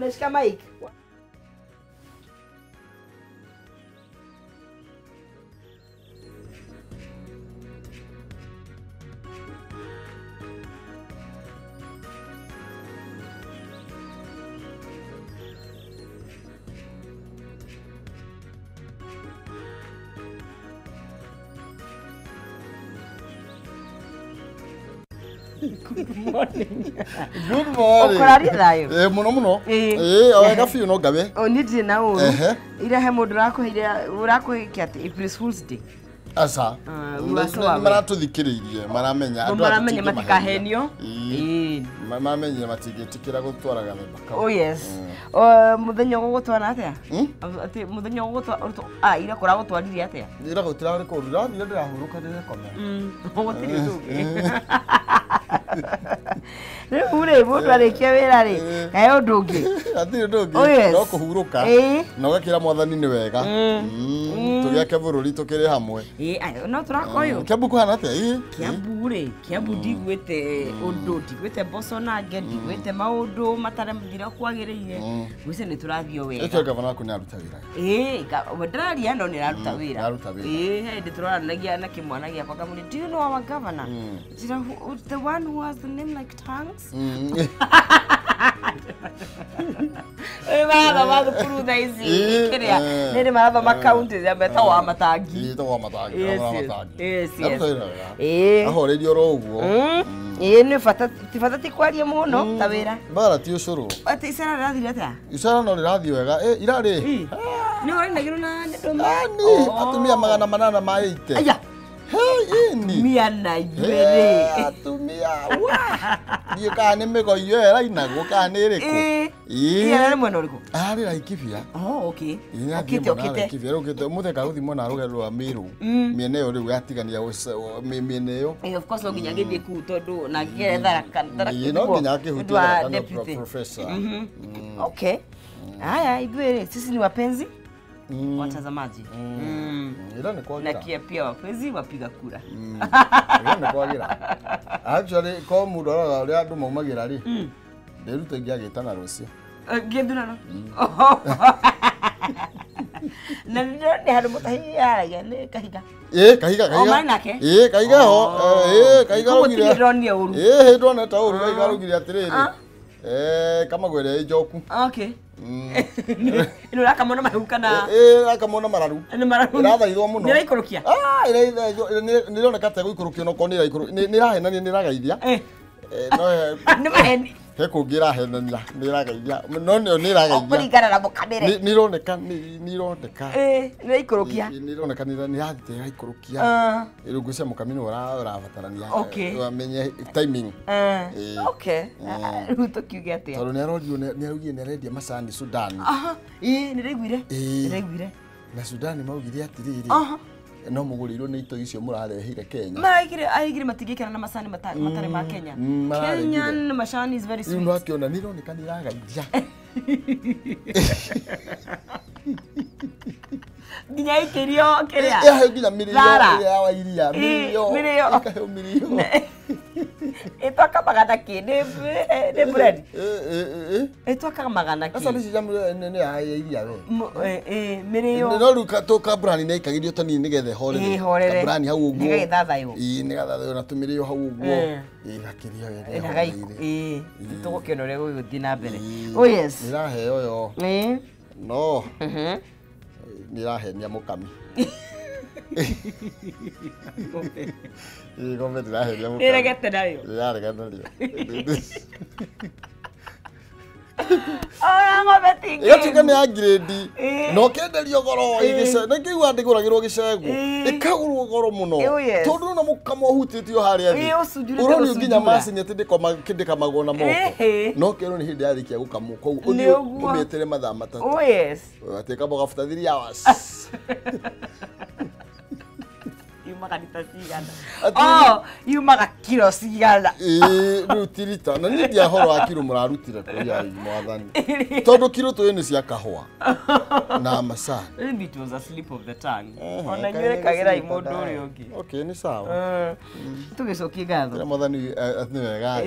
unashika mic. Good morning. Good morning. Okorari thayo. Muno. Oega fiu no gabe. Onidi na uru. Ira he mundu urakuhikia ati April Fool's Day. Asa. Maratuthikiririe maramenya andu maramenya matikahenio. Maramenya matigetikira gutwaraga thaka. Oh yes. Muthenya gugutwara atia? Ati muthenya gugutwara ira kora gutwarire atia? Ira gutira ri kurira ni ndirahuruka ndire kome. Gutiri ndugi. Ure mundu arikia wira ri kayo ndungi. Ati ndungi. No kuhuruka. Na ugakira mwathani ni wega. Tugiake bururi tukiri hamwe. No turakoyo. Kiambu kuhana atia? Kiambu ri, Kiambu ndigwite undu, ndigwite boso na ngendi, ndigwite maundu matare muthira kwagiriire. Gwise ni turathio wega. Eke gavana ku ni aruta wira. Wendararia no ni aruta wira. Aruta wira. Ndi turaranagia na kimwana giakwa kamuni. Do you know our governor? The one who has the name like tongues? Maratha mathukuru ici kiria nini maratha makaunti ya meta wa matangi. Ito wa matangi. Yes. Ahorerio ro uguo. Ni fata ti kwaria muno ta wira. Bara ti ucuru. Ati isara rathire atia? Isara no rirathi wega. Irari. Ni uri ndagiro na ndoma. Atumia 800 ma 80. Aya. Hey, ini. Mia na ibere. Atumia. Ni ka ni mego yera inago ka ni riku. Iya ni mwana riku. Ari ra ikibia. Oh, okay. Okite. Ikibia rugite muthe ka guthi mona ruge rwa miru. Miene yo riu yatigania miene yo. Of course no ginya githie ku tondu na giretha kandara. No ginya kihutia kana professor. Okay. Haya, ibere sisi ni wapenzi. Watazamaji. Ila ni kwagira. Na pia wapenzi wapiga kura. Ila ni kwagira. Actually ko mundu ara uri andu maumagira ri. Ndirute ngiagitana rucio. Genduna no. Na ndio haru mutahi ya ne kahiga. Kahiga. O mai nake. Kahiga ho. Kahiga rugire. Ndona ta uru kahiga rugire atiriri. Kama gwere ijoku. Okay. Ino rakamona mahuka na rakamona mararu. Ni mararu. Irathaithwo muno. Ni raikurukia. Ni roneka ta guikurukio no koni ni rahena ni ragaithia. No ni maheni. He kungira henania ni ragaithia. No ni ragaithia. Okurigana na mukanire. Ni roneka ni roneka. Ni raikurukia. Ni roneka ni rathite raikurukia. Irungu cia mukamino urabatarania. Wamenye timing. Okay. Ruto kiuge atia. Toro ni arodio ni arugie ni redia macani Sudan. Ni raiguire. Na Sudan maugire atiriri. No mugurirwo ni ito icio murarehire Kenya. Aigire matigikana na macani matare ma Kenya. Kenyan macani is very sweet. Ino akiona ni roneka ni ragaithia. Ginya ikirio kiria. Ginya mirio ya wa iria. Mirio. Ikahe mirio. Itoka magana ki ni bread. Itoka magana ki. Asa nisi jamu ne ya iria we. Mirio. No ruka to ka brand ne ikagirio tani ni gethe horere. Ka brand hau uguo. Ni gethathayo. Ni gethathayo na tumirio hau uguo. Gakirio wega. Tugukionore guthi na mbere. Oh yes. Niraheo yo. No. Nirahenia mukami. Ngombe ndirahenia mukami. Iregete nayo. Yaregete nayo. Ora ngombe tingi. Iyo tika ni grade. No kenderio goro igise. Na kiwa ndiguragirwo gicegu. Ikagurwo goro muno. Tondu na mukamo hutitio haria thi. Uroni nginya macini ati ndika magona moko. No kero ni hindi yarikia gukamwo kou. Umetere mathaa matatu. Oh yes. Ati kabo gafuta 3 hours. Makanita cigana. Yumaga kilo cigana. Rutirita na ni dia horo wa kilo murarutire ko ya mwathani. Tondu kilo to ni cia kahwa. Na masa. It was a slip of the tongue. Ona nyure kagira imundu uri ungi. Okay ni sawa. Tugicokie ngatho. Mwathani ni wega.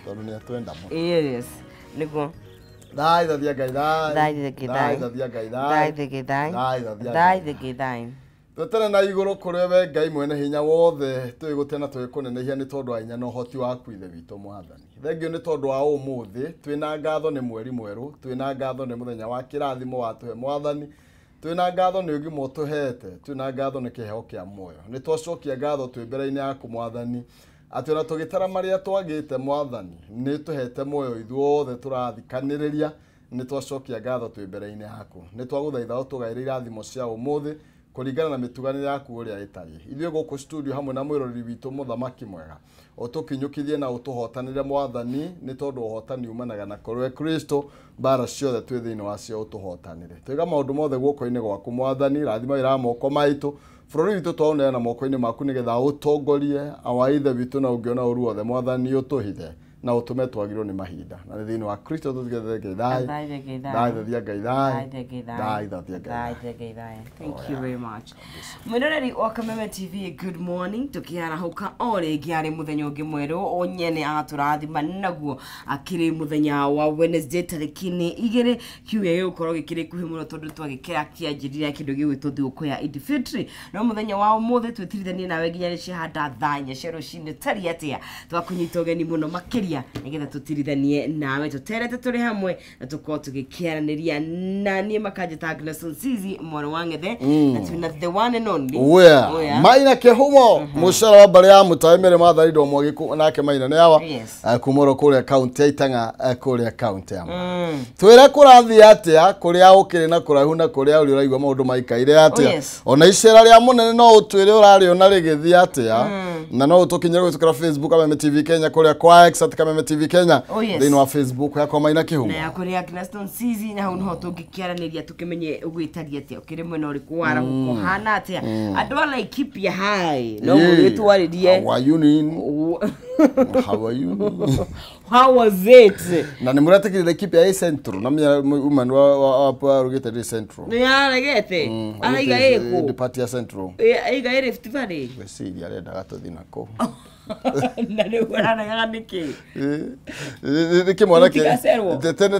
Tondu ni atwenda mo. Yes. Niguo. Dai thatia Ngai Dai thatia Ngai Dai thatia Ngai Twetana na iguru kuri we Ngai mwene hinya wothe twigutena twikunenehia ni tondu wa hinya na uhoti waku ithe witu mwathani thengio ni tondu wa umuthi twina ngatho ni mweri mweru twina ngatho ni muthenya wa kirathimo watuhe mwathani twina ngatho ni ugimo utuhete twina ngatho ni kiheo kia muoyo ni twacokia ngatho twi mbere-ini yaku mwathani ati ona tugitara maria twagite mwathani ni tuhete muoyo ithuothe turathikaniriria ni twacokia ngatho twi mbere-ini yaku ni twaguthaitha utugaire irathimo cia umuthi kuringana na mituganire yaku uria itari ithuĩ guku studio hamwe na mwiroreri witu muthamaki mwega utukinyukithie na utuhotanire mwathani ni tondu uhotani umanaga na kuri Kristo bara ciothe twi thiini wacio utuhotanire twiga maundu mothe guoko-ini gwaku mwathani rathima ira moko maitu bururi witu twaunena moko-ini maku nigetha utongorie awaithe witu na ungiona uru wothe mwathani utuhithe na utume twagirwo ni mahinda na thiini wa Kristo tuthigetheke thai thatia Ngai thai. Thank you very much. Mwiroreri wa Kameme TV, good morning. Tukiara huka ore giari muthenya ungi mweru onyene aturathima naguo akiri muthenya wa Wednesday tarikini 2 kiuya yukorwo gikiri kuhi muno tondu twagikira kianjirira kindu gigwitu thiuko ya Eid Fitri no muthenya wa umuthi twitirithanie nawe nginya ricihanda thanya cero cine tari atia twakunyita ugeni muno makiria nigetha tutirithanie nawe tuterete turi hamwe na tukorwo tugikiaraniria na nie makajita Agneson Cizi mwana wangethe na tuna the one and only Maina Kehumo mucara wa bari ya mutaimere mathari ndo mwagiku nake Maina ne awa kumoro kuri account ya Itanga kuri account ya twire kurathi atia kuri a ukiri na kurahu na kuri a uri uraigwa maundu maikaire atia ona icera ria munene no utwire urari ona rigithi atia na no utukinyira gutukira Facebook Kameme TV Kenya kuri kwa X Kameme TV Kenya thiini wa Facebook yakwa Maina Kehumo na kuri Agneson Cizi na hau tugikiaraniria tukimenye ugwitaria atia ukiri mwena uriku wara guko hana atia andu ala keep you high no gwitwaririe how are you how was it na ni muratekire keep ya Central na mya woman wa rugite di Central ni aragete aiga eko the party ya Central aiga ere Rift Valley wesiri arenda gatuthi nako na ni urana ganiki niki mwana ke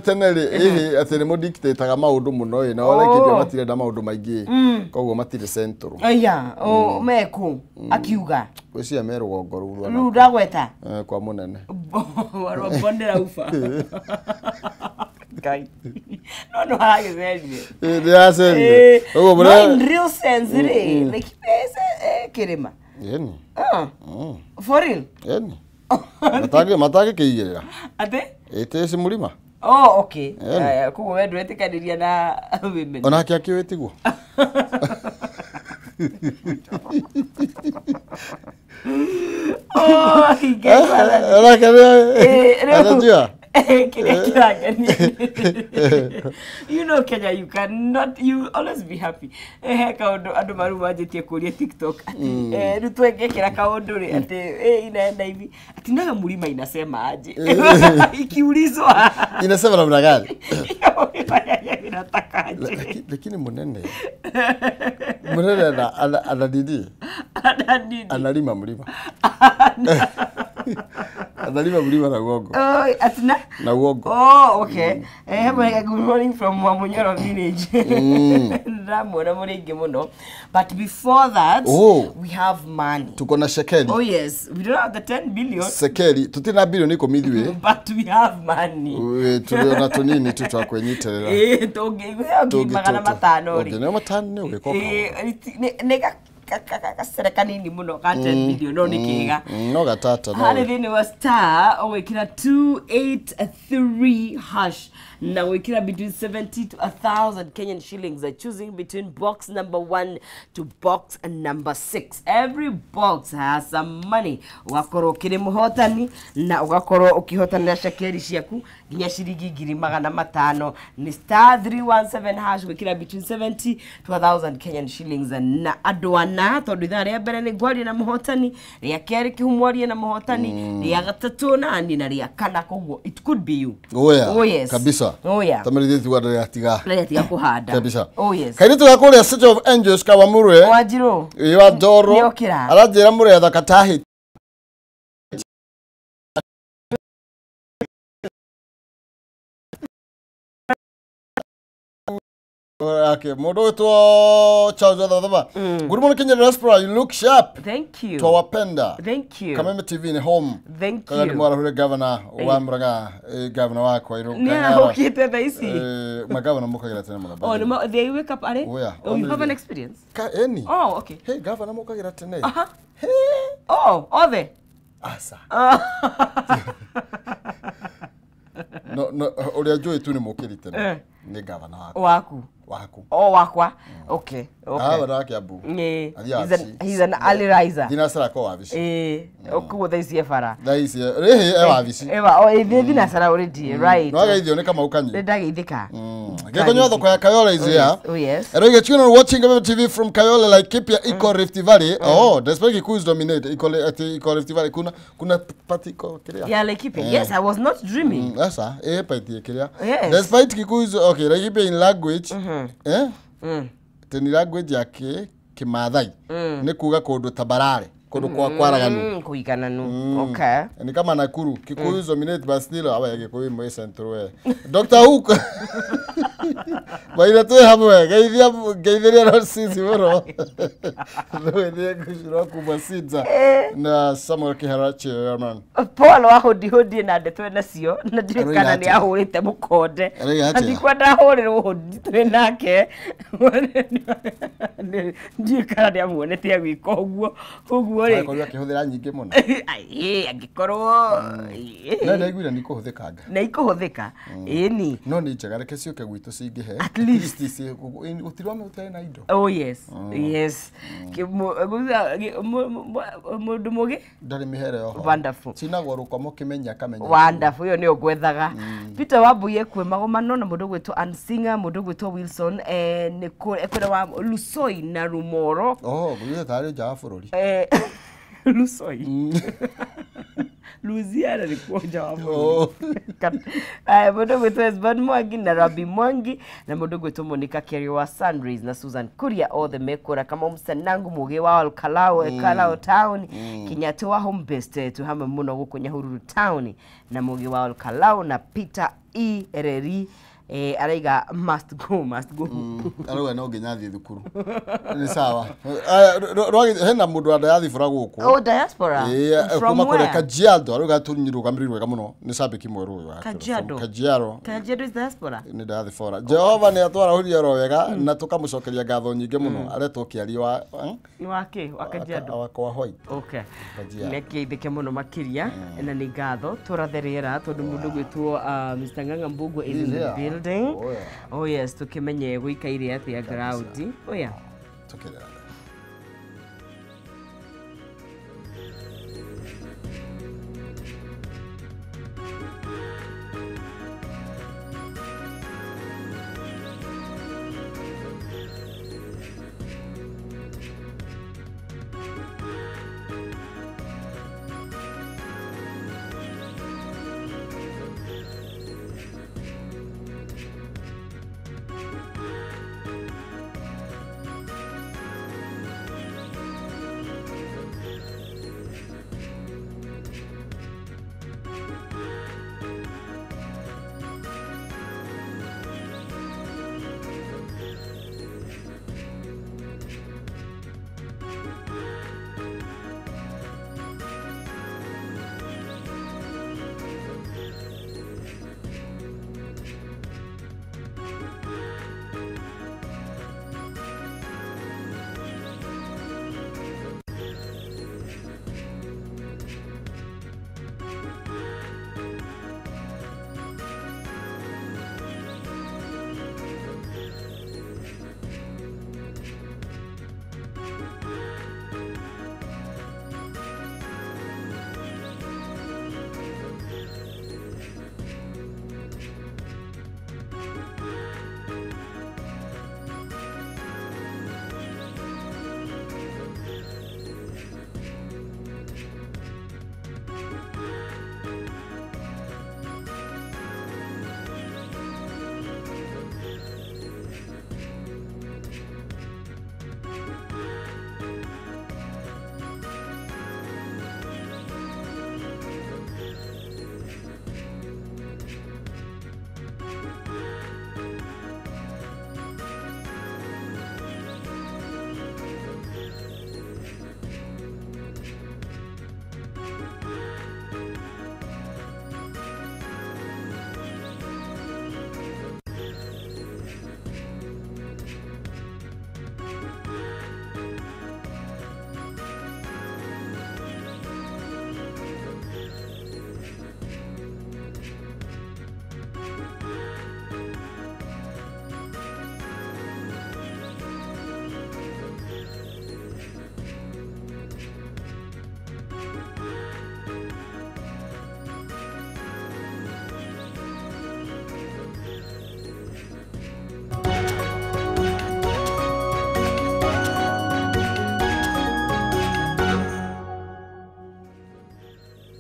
tene ri atene mo dictator maundu muno na wala keep matire da maundu maingi koguo matire Central aya meku akiuga wesi amero gogoru ru ndagweta kwa munene waro bondera ufa Kai no hagezeli ya seli ogo bra in real sense like pesa kirema yeni for real yeni matage kiigirira ate ete simulima okay kugo wedu etikaniria na women ona kiaki wetiguo you know Kenya, you always be happy. Adu maru wajetie kuria TikTok ati rutwengekera kaundu ri ati inaenda hivi ati naga mulima inasema aje ikiulizwa inasema namna gani inataka aje lakini munene anadidi analima mlima analima mlima na uongo atina na uongo okay good morning from Mwamunyoro village ndamona muringi muno but before that we have money tuko na shekeli yes we don't have the 10 billion shekeli tutina billion iko midwe but we have money tuliona tunini tutakwenyiterera tungi magana matano ri ne matano ne ugikoka nega serikali ni muno ka 10 billion no nikiga no gatata no hali thini wa star owekira 283 hash na wekira between 70 to 1,000 Kenyan shillings are choosing between box number 1 to box number 6 every box has some money wakoro kire muhotani na ugakoro ukihotanira shekeri ciaku ginya shiringi 500 ni star 317 hash wekira between 70 to 1,000 Kenyan shillings na adwana tondu ithare mbere ni gwari na muhotani ria keri kihumwarie na muhotani ria gatatu na ni na ria kana koguo it could be you yes kabisa tamerithia tuwada ya tiga kuhanda kabisa yes kaini tugakuria City of Angels Kawamurwe Wanjiru wa Ndoro arajira muretha katahi Okay, modo to Charles Adaba. Good morning, Kenya Diaspora. You look sharp. Thank you. To our penda. Thank you. Kameme TV in home. Thank you. Kaya mwala hule governor, wambraga, governor wako. Nia, okay, tena isi. Magavana muka gira tena mga. Oh, no, they wake up, are? Oh, yeah. Oh, you have an experience? Any. Oh, okay. Hey, governor muka gira tena. Hey. Oh, ove. Asa. No, ulia joe tu ni mokiri tena. Ni governor wako. Waku. Waku. Oh, wakwa. Okay. Ah, baraki abu. He's an early riser. Dina sara ko wavisi. Okuo daisi efara. Daisi wavisi. Eva, oh, dina sara already, right. No gaithio ne kama ukanyi. Ndagithika. Gekonyo thoko ya Kayole is here. Oh yes. And you are watching TV from Kayole like Kipia Eco Rift Valley. Oh, despite Kikuyu is dominate Eco Rift Valley kuna party ko kiria. Yeah, like Kipia. Yes, I was not dreaming. Yes, party kiria. Yes. Despite Kikuyu is okay, like Kipia in language. Teni language yake Kimathai. Ni kuga kundu tabarare, kundu kwa kwaraganu. Kuigananu. Okay. Ni kama Nakuru, Kikuyu is dominate but still aba Kikuyu mo central. Dr. Hook. Baina tu hamwe, geithia ro sisi boro. No idea kushira kubasidza. Na Samuel Kiharachi man. Paul wa hodi na ndeto nacio na ndirikana ni ahurite mukonde. Ndikwa ndahurirwo hodi twe nake. Ndirikana ni amuonete agwika uguo ri. Akorwo akihuthira nyingi muno. Ai agikorwo. Na igwira ni kuhuthikanga. Na ikuhuthika. Ni. No ni njega reke cioke gwitu cingihe. At least utirwa muthe na indo. Oh yes. Yes. Mundu mugi? Ndari mihere oho. Wonderful. Cinagwo rukomo kimenya kamenya. Wonderful. Yo ni ogwethaga. Peter Wabuye kwe magomano na mundu gwetwo Ansinga, mundu gwetwo Wilson ni kwera wa Lusoi na Rumoro. Oh, gwiye tari ja bururi. Lusoi. Louisiana ni kuonja wa mundu. Mundu gwetwo Esbon Mwangi na Rabi Mwangi na mundu gwetwo Monica Kerry wa Sunrise na Susan Kuria all the mekora kama msanangu muge wa Kalao town Kinyato wa home base tu hama muno guko Nyahururu town na muge wa Kalao na Peter Ereri araiga must go. Arauga no nginya thi thukuru. Ni sawa. Hena mundu adayathi fura guku. Oh, diaspora. From where? Kajiado. Arauga tunyirugamiriru wega muno. Ni sabiki mweru uyu. Kajiado is diaspora. Ni dayathi fura. Jehova ni atwara huria ro wega na tukamucokeria ngatho nyinge muno. Aretwo kiari wa ni wake wa Kajiado. Wa white. Okay. Neke ithike muno makiria na ni ngatho turatherera tondu mundu gwitwo Mr. Nganga Mbugu is in the building. Oh yes, tukimenye guikaire atia ground. Oh yeah. Tukirera.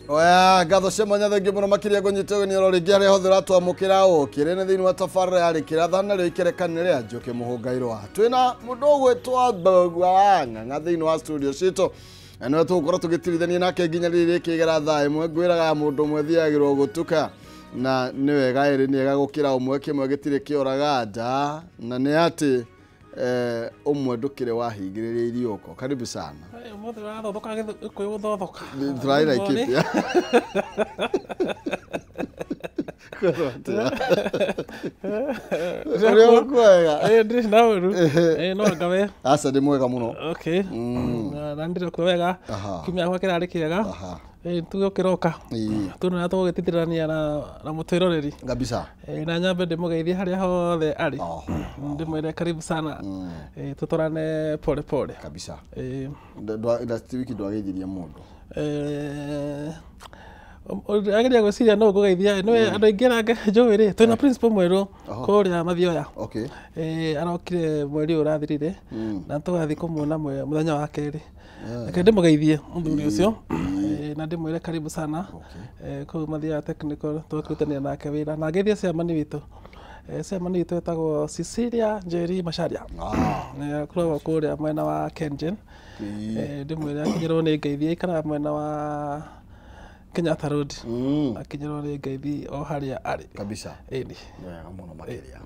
Oya gatho cemanya thengi muno makiria kunyitwo ni rori giare hothira twamukira ukirene thiini wa tafarra yari kirathana ri ikerekanire ajoke muhungairo twina mundu gwitwa Bagwanga ngathiini wa studio cito eno tukora tugitirithania nake nginya riri kigera thaa imwe ngwiraga mundu mwe thiagirwo gutuka na ni wega iri ni ega gukira umwe kimwe gitire kioraga nda na ni ati umwe ndukire wahingiriria irioko karibu sana mothe wathothoka githothoka try like it yeah Reo kwega ndiri na uru no ngawe asa ndi mwega muno okay na ndiri kwega kimya kwa kirari kiega tugo kiroka tuna tugititirania na mutwiroreri kabisa na nyambe ndimugeithia haria hothe ari ndimwire karibu sana tutorane pole pole kabisa last week ndwageithiria mundu ageria gwiciria no ngugeithia no andu aingi nange njowiri twina principal mweru kuria mathioya okay arokire mweri urathirire na tugathi kumwona muthenya wa keri reke ndimugeithie muthuri ucio na ndimwire karibu sana kuu mathioya technical tukirutania nake wira na ngeithia ciamani witu ciamani witu etagwo Cecilia Njeri Macharia akoragwo kuria mwena wa Kengen ndimwire akinyirwo ni ngeithia ikara mwena wa Kenyatta Road akinyirwo ni ngeithi o haria ari kabisa eni wega muno makiria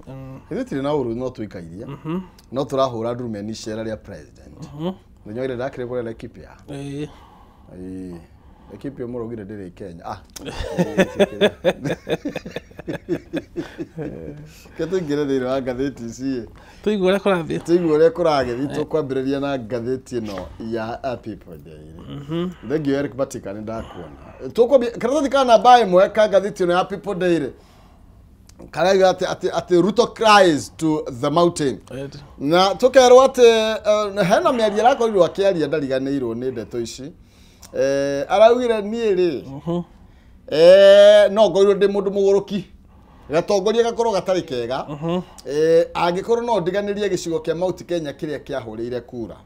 ithu tiri na uru no tuikairia no turahura ndurumeni cera ria president nyoire ndakire kure Laikipia Laikipia murugire ndiri Kenya Katungire thiri wa ngatheti ici tuigure kurathie kuragethi tukwambiriria na ngatheti ino ya People Daily thank you Eric Batika ndakuona tukwambia karatathi kana bae mwe ka ngatheti ino ya People Daily karaga ati Ruto cries to the mountain na tukerwo ati hena miaria rako ri wakiaria ndariganirwo ni ndeto ici araugire nie ri no ngoirwo ndi mundu muguruki gatongoria gakorwo gatari kega angikorwo no ndiganirie gicigo kia Mount Kenya kiria kiahurire kura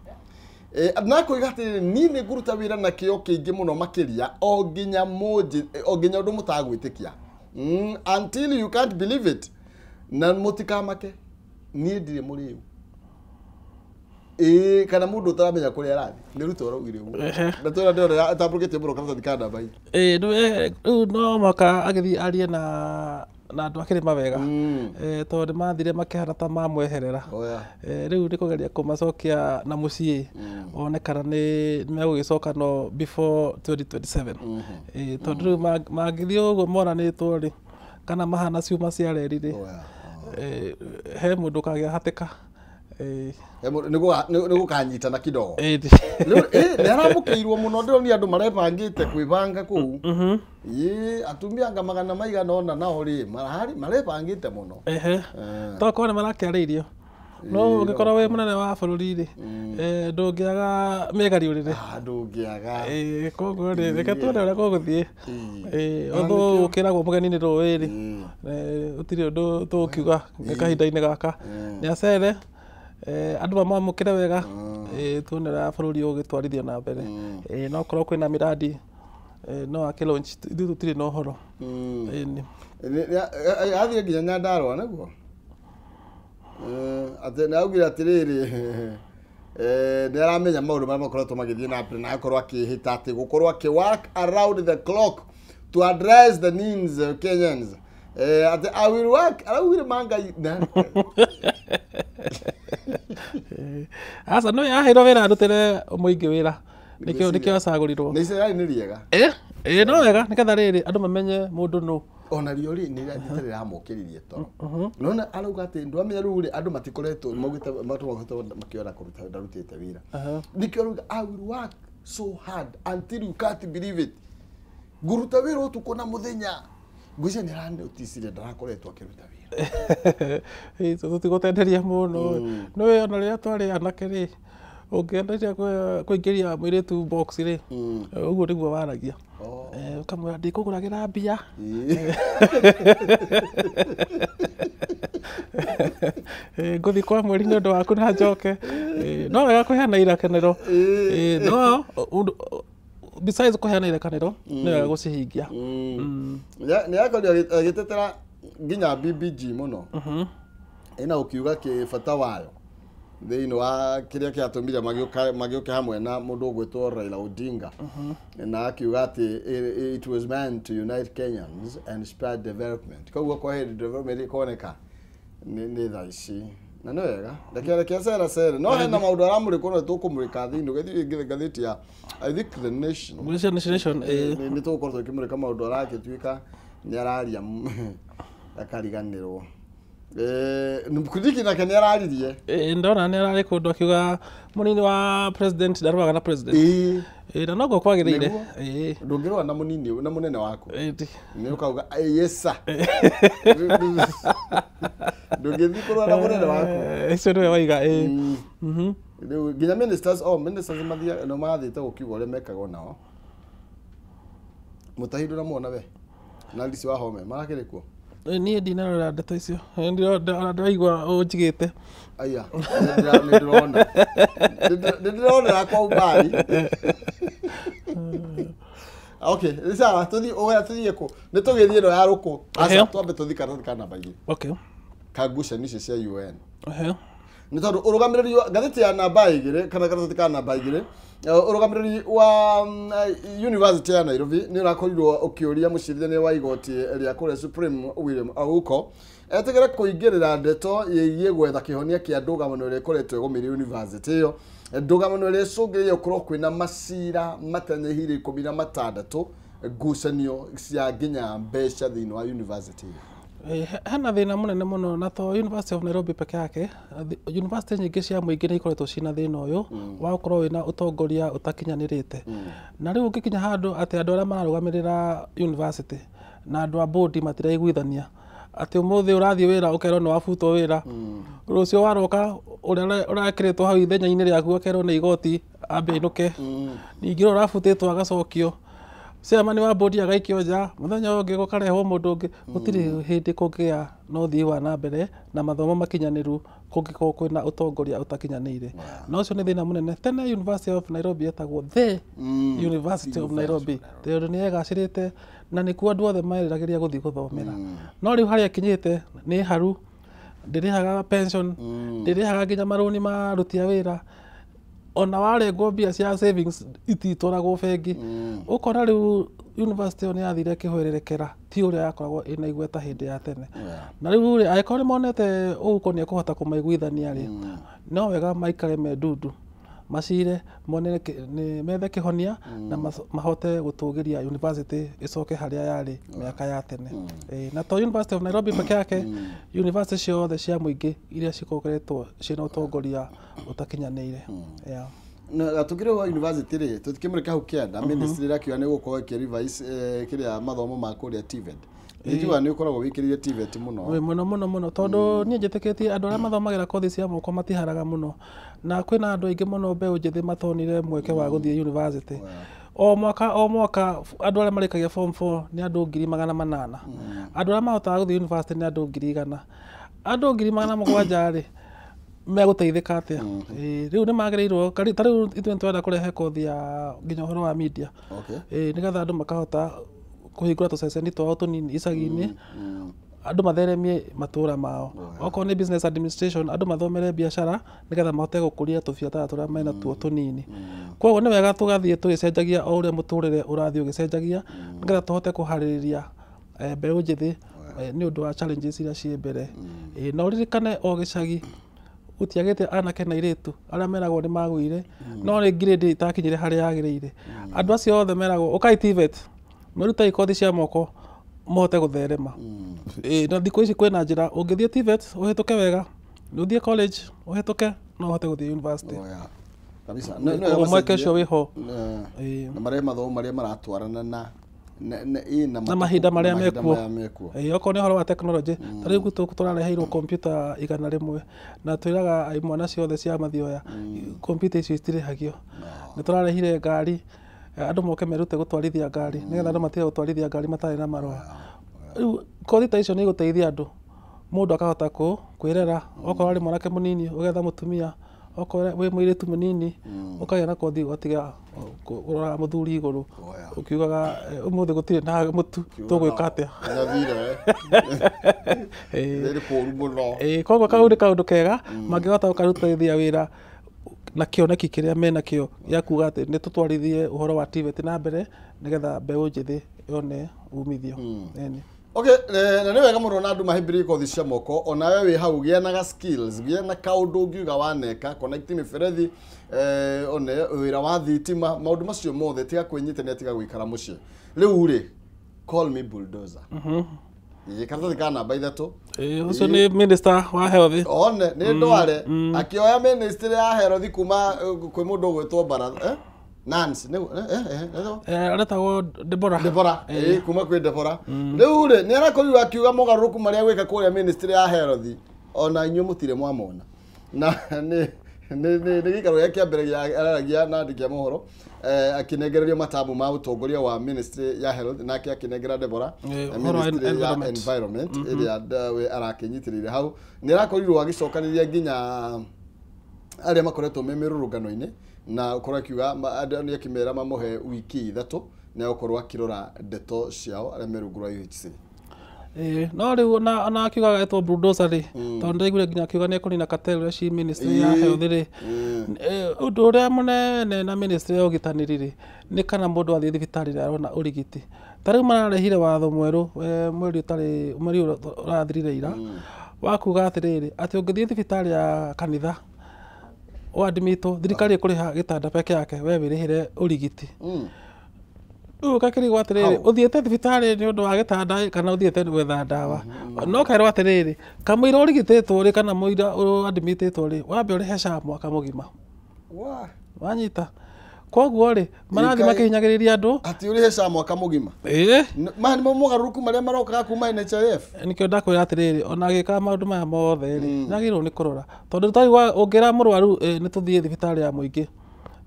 na kuiga ati ni ni guruta wira na kio kingi muno makiria o nginya undu mutagwitikia until you can't believe it na mutikamake ni ndire muriu kana mundu utaramenya kuri arathi ni Ruto raugire uguo na tora ndora atabukite bro kana thikanda bai no maka agithi arie na andu akiri mawega tondu mathire makihana ta mamweherera riu ndi kugeria kumacokia na mucii onekana ni megugicoka no before 2027 tondu riu mangithi uguo moranitwo ri kana mahana ciuma cia reri ri he mundu kagia hatika nigu kanyitana kidogo ni aramukeirwo muno ndiro ni andu marepangite kwibanga kuu atumia anga magana maigana ona nao ri marepangite muno tokone marakiariirio no ngikora we munene wa bururi ri ndungiaga megariurire ndungiaga koguo ri reke tuone uria guguthie otho ukiragwo mugeni-ini ruwi ri utiri undu tukiuga kahinda-ini gaka ni acere andu mamukire wega tuonera bururi ugitwarithio na mbere no korwo kwina miradi no akilaunch ithu tutiri no horo ni athie nginya Nyandarua naguo ate naugira atiriri ni aramenya maundu maria makoretwo magithie na mbere na akorwo akihita ati gukorwo work around the clock to address the needs of Kenyans ati I will work araugire mangai na asa no yahiro wira arutire muingi wira nikio acagurirwo ni icera ni riega no wega niketha riri andu mamenye mundu no ona rio ri ni ritari ramukiririe toro nona arauga ati ndwamenya riu ri andu matikoretwo maugite makiora kuruta ndarutite wira nikio arauga I will work so hard until you can't believe it guruta wira utukona muthenya ngwicia ni rande utisire ndarakoretwo akiruta wira tutigutenderia muno no we ona ria twari anake ri ungienderia kuingiria mwiritu box ri uguo niguo waragia kamwe ndikuguragira mbia nguthi kwa mweri ni undu waku na njoke no wega kwiheana irakenero no besides kuheana irekaniro ni wega gucihingia ni yakorio agitetera nginya BBG muno ina ukiuga ki fata wayo thiini wa kiria kiatumire magioke hamwe na mundu gwitwo Raila Odinga na akiuga ati it was meant to unite Kenyans and spread development koguo kwa head development ikoneka ni thaici na no wega ndakere sera no hena maundu aramuri kono tukumurika thiini ugethi gatheti ya I think the nation ni tukorwo tukimurika maundu arakituika ni araria akariganirwo Mkudiki na kenya araririe ndona ni arari kundu akiuga munini wa president ndaruaga na president na nogo kwagirire ndungirwa na munini na munene wako ni ukauga yesa ndungithi kurwa na munene wako icio niwe waiga nginya ministers mathia no mathite gukiuga ule mekaga nao mutahindu na muona we na ndisi wa home marakirikwo ni ndinarora ndeto icio ndiraigua unjigite aya ndirona kwa ubali okay sawa tuthie ku nitugithie no ya ruku asa twambe tuthikana namba igiri okay kagusha nicio cia UN ni tondu urugamiriri gatheti ya namba igiri kana gatheti ka namba igiri urugamiriri wa University ya Nairobi ni urakorirwo ukiuria mucirithania wa igoti ria kure Supreme William Auko etegera kuingirira ndeto yigie gwetha kihonia kia ndugamano ria koretwo igumiri university iyo ndugamano ria cungiriire ukorwo kwina macira matanyihire 16 ngucanio cia nginya mbeca thiini wa university hena thina munene muno na to University of Nairobi peke yake university nyingi cia muingi ni ikoretwo cina thina uyu wa gukorwo wina utongoria utakinyanirite na riu ngikinya handu ati andu aria mararugamirira university na andu a board matiraiguithania ati umuthi urathie wira ukerwo ni wabutwo wira rucio waroka urakiritwo hau ithenya-ini riaku ukerwo ni igoti ambe inuke ningi urabutitwo agacokio Chairman wa board agaikio nja muthenya ungi gukarehwo mundu ungi gutiri hindi kungia no thii wa na mbere na mathomo makinyaniru kungikorwo kwina utongoria utakinyanire no ucio ni thina munene tene University of Nairobi etagwo the University of Nairobi tondu ni egacirite na ni kuo andu othe meriragiria guthii guthomera no riu haria kinyite ni haru ndirihaga pension ndirihaga nginya maruni ma rutia wira ona warengwo mbia cia savings ititwaragwo bengi ukora riu university ni yathire kihorerekera ti uria yakoragwo ina igweta hindi ya tene na riu ri aikorwo monete uko ni kuhota kumaiguithania ri no wega maikare medundu macire mone ni methe kihonia na mahote gutugiria university icoke haria yari miaka ya tene na to University of Nairobi peke yake university ciothe cia muingi iria cikogeretwo cina utongoria utakinyanire na tukire wa university ri tutikimurika hu kianda ministry rakio ni gukorwo ki revise kiria mathomo ma kuria TVET Nijua ni ukoragwo wikirire TVET muno. Muno tondu ni njitikitie andu aria mathomagira kothi cia moko matiharaga muno. Na kwina andu aingi muno mbeu njithi mathonire mweke wa guthie university. O mwaka andu aria marikagia form 4 ni andu 800. Andu aria mahotaga guthie university ni andu 100. Andu 700 ri meguteithika atia riu ni magirirwo tariu itwe twenda kurehe kothi ya nginya horo wa media nigetha andu makahota kuhingura tuceceni twao tunini icagi-ini andu matheremie matura mao okorwo ni business administration andu mathomere biashara nigetha mahote gukuria tubiatara turia mena tuo tunini koguo ni wega tugathie tugicenjagia o uria muturire urathie ugicenjagia nigetha tuhote kuhaririria mbeu njithi ni undu wa challenges iria cie mbere na uririkane o gicagi utiagete anake na iritu aria meragwo ni magwire no ri grade itakinyire haria yagirire andu acio othe meragwo ukai TVET meruta ikothi cia moko mohote gutherema na thikũ ici kwina njira ungithie TVET uhituke wega uthie college uhituke no uhote guthie university kabisa no mweke ucio wiho na maria mathomo maria maratwarana na mahinda maria mekuo okorwo ni horo wa technology tariu gutu turareheirwo computer 100 na twiraga imwana ciothe cia mathioya computer icio itirihagio ni turarehire ngari andu moke merute gutwarithia ngari nigetha andu matige gutwarithia ngari matari na marua riu kothi ta icio ni guteithia andu mundu akahota kwirera okorwo ari mwanake munini ugetha mutumia okore we mwiritu munini ukagĩa na kothi ũgatiga ũrora mũthuri igũrũ ukiugaga ũmũthĩ gũtirĩ na mũtu tũgwĩka atĩa koguo kau nĩ kaũndũ kega mangĩhota gũkarutithia wĩra na kĩoneki kĩrĩa mena kĩo gĩa kuga atĩ nĩ tũtwarithie ũhoro wa TVET na mbere nĩgetha mbeũ njĩthĩ yone umithio. Okay, na nĩ wega mũno na andũ mahĩmbĩrie kothi cia moko, ona we wĩ hau gĩa na skills, gĩa na kaũndũ ũngiuga waneka, connect mĩberethi, one wĩra wa thitima, maũndũ macio mothe tiga kwĩnyitania tiga gũikara mũciĩ. Rĩu rĩ, call me bulldozer. Karatathi ka namba 3. Ũcio nĩ minister wa health. One nĩ ndware akĩoya ministry ya health kuma kwĩ mũndũ ũgwĩtwo Baratha Nancy aretagwo Deborah kuma kwĩ Deborah. Rĩu rĩ nĩ arakorirwo akiuga mogarũrũku marĩa gwĩka kũrĩa ministry ya health ona inyuĩ mũtirĩ mwamona na nĩ gĩikaro gĩa kĩambere gĩa na andĩki a mohoro akĩnengererio matamu ma ũtongoria wa ministry ya health nake akĩnengera Deborah ministry ya environment ĩrĩa we arakĩnyitĩrĩire hau. Nĩ arakorirwo agĩcokanĩrĩria nginya arĩa makoretwo me mĩrũrũngano-inĩ na ũkorwo akiuga andũ nĩ akĩmera mamũhe wiki 3 na ũkorwo akĩrora ndeto ciao arĩa me rungu rwa UHC. No rĩu ona akiuga etwo bulldozer rĩ tondũ ndaiguire nginya akiuga nĩ ekũnina cartel ũrĩa ci ministry ya health rĩ ũndũ ũrĩa mũnene na ministry ya ũgitani rĩ nĩ kana mũndũ athiĩ thibitarĩ rĩ arona ũrigiti. Ta rĩu mararehire watho mwerũ mweri ũrathirire ira wa kuga atĩrĩrĩ atĩ ũngĩthiĩ thibitarĩ ya kanitha ũadmitwo thirikari ĩkũrĩha gĩtanda peke yake we wĩrĩhĩre ũrigiti. Kakĩrigwo atĩrĩrĩ ũthiĩte thibitarĩ nĩ ũndũ wa gĩtanda kana ũthiĩte gwetha ndawa no kerwo atĩrĩrĩ kamũira ũrigitĩtwo rĩ kana mũira ũadmitĩtwo rĩ wambe ũrĩhe SHA mwaka mũgima wanyita. Koguo rĩ marathi makĩhinyagĩrĩria andũ atĩ ũrĩhe SHA mwaka mũgima. Maya nĩmo mogarũrũku marĩa marokaga kuma NHIF. Nĩkĩo ndakwĩra atĩrĩrĩ ona agĩka maũndũ maya mothe rĩ nĩagĩrĩirwo nĩ kũrora tondũ ũngĩra mũrwaru nĩ tũthiĩ thibitarĩ ya mũingĩ,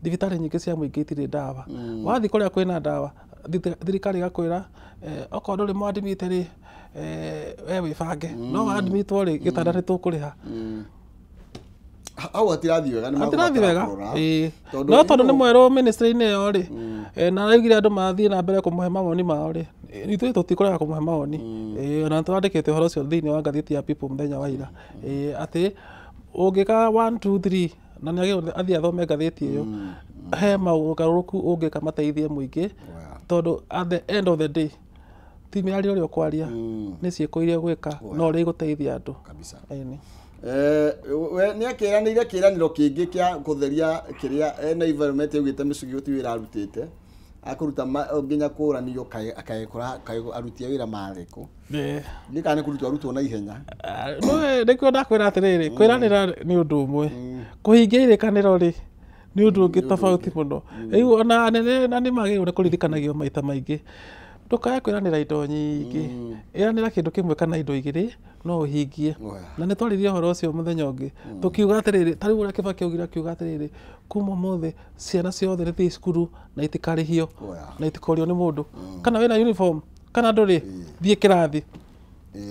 thibitarĩ nyingĩ cia mũingĩ itirĩ ndawa. Wathiĩ kũrĩa kwĩna ndawa thirikari ĩgakwĩra okorwo ndũrĩ mũadmit rĩ we wĩbange no waadmitwo rĩ gĩtanda nĩ tũkũrĩha. Hau hatirathiĩ wega no tondũ nĩ mwerũ ministry-inĩ ĩyo rĩ na araugire andũ mathiĩ na mbere kũmũhe mawoni mao rĩ ithuĩ tũtikũrega kũmũhe mawoni ona twandĩkĩte ũhoro ũcio thĩinĩ wa ngathĩti ya People mũthenya wa ira atĩ ũngĩka 1 2 3 na nĩagĩrĩirwo athiĩ athome ngathĩti ĩyo he maũgarũrũku ũngĩka mateithie mũingĩ tondũ at the end of the day ti mĩario ũrĩa ũkwaria nĩ ciĩko iria gwĩka no ũrĩa igũteithia andũ. We nĩ akĩranĩire kĩranĩro kĩngĩ kĩa kũtheria kĩrĩa na environment yugĩte mĩcugi gũti wĩra arutĩte akũruta nginya kũranio akagĩkora aruti a wĩra marĩkũ nĩ kana kũrutwo arutwo na ihenya. Nĩkĩo ndakwĩra atĩrĩrĩ kwĩranĩra nĩ ũndũ ũmwe kũhingia irĩkanĩro rĩ nĩ ũndũ ũngĩ tofauti mũno. Rĩu ona anene na nĩ magĩrĩirwo nĩ kũririkanagio maita maingĩ ndũkae kwĩranĩra indo nyingĩ ĩranĩra kĩndũ kĩmwe kana indo igĩrĩ no ũhingie. Na nĩ twaririe ũhoro ũcio mũthenya ũngĩ tũkiuga atĩrĩrĩ ta rĩu ũrĩa Kĩbakĩ augire akiuga atĩrĩrĩ kuma ũmũthĩ ciana ciothe nĩ thiĩ cukuru na itikarĩhio na itikorio nĩ mũndũ kana wĩna uniform kana ndũrĩ thiĩ kĩrathi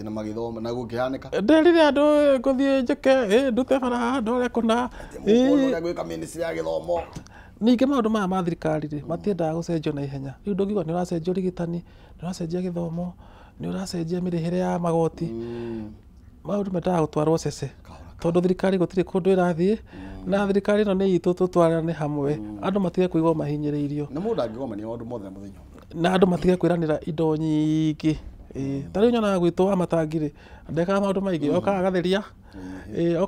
na magĩthoma na gũkĩhanĩka nderire andũ ngũthiĩ njĩke ndute bara haha ndore kũna gwĩka ministry ya gĩthomo. Ningĩ maũndũ maya ma thirikari rĩ matiendaga gũcenjio na ihenya. Rĩu ndũngiuga nĩ ũracenjia ũrigitani nĩ ũracenjia gĩthomo nĩ ũracenjia mĩrĩhĩre ya magoti maũndũ mendaga gũtwarwo cece tondũ thirikari gũtirĩ kũndũ ĩrathiĩ na thirikari ĩno nĩ itũ tũtwarane hamwe andũ matige kũigua mahinyĩrĩirio na mũndũ angĩgomania maũndũ mothe mũthenya na andũ matige kwĩranĩra indo nyingĩ. Ta rĩu nyonaga gwitũ wa Matangi rĩ ndekaga maũndũ maingĩ okaga agatheria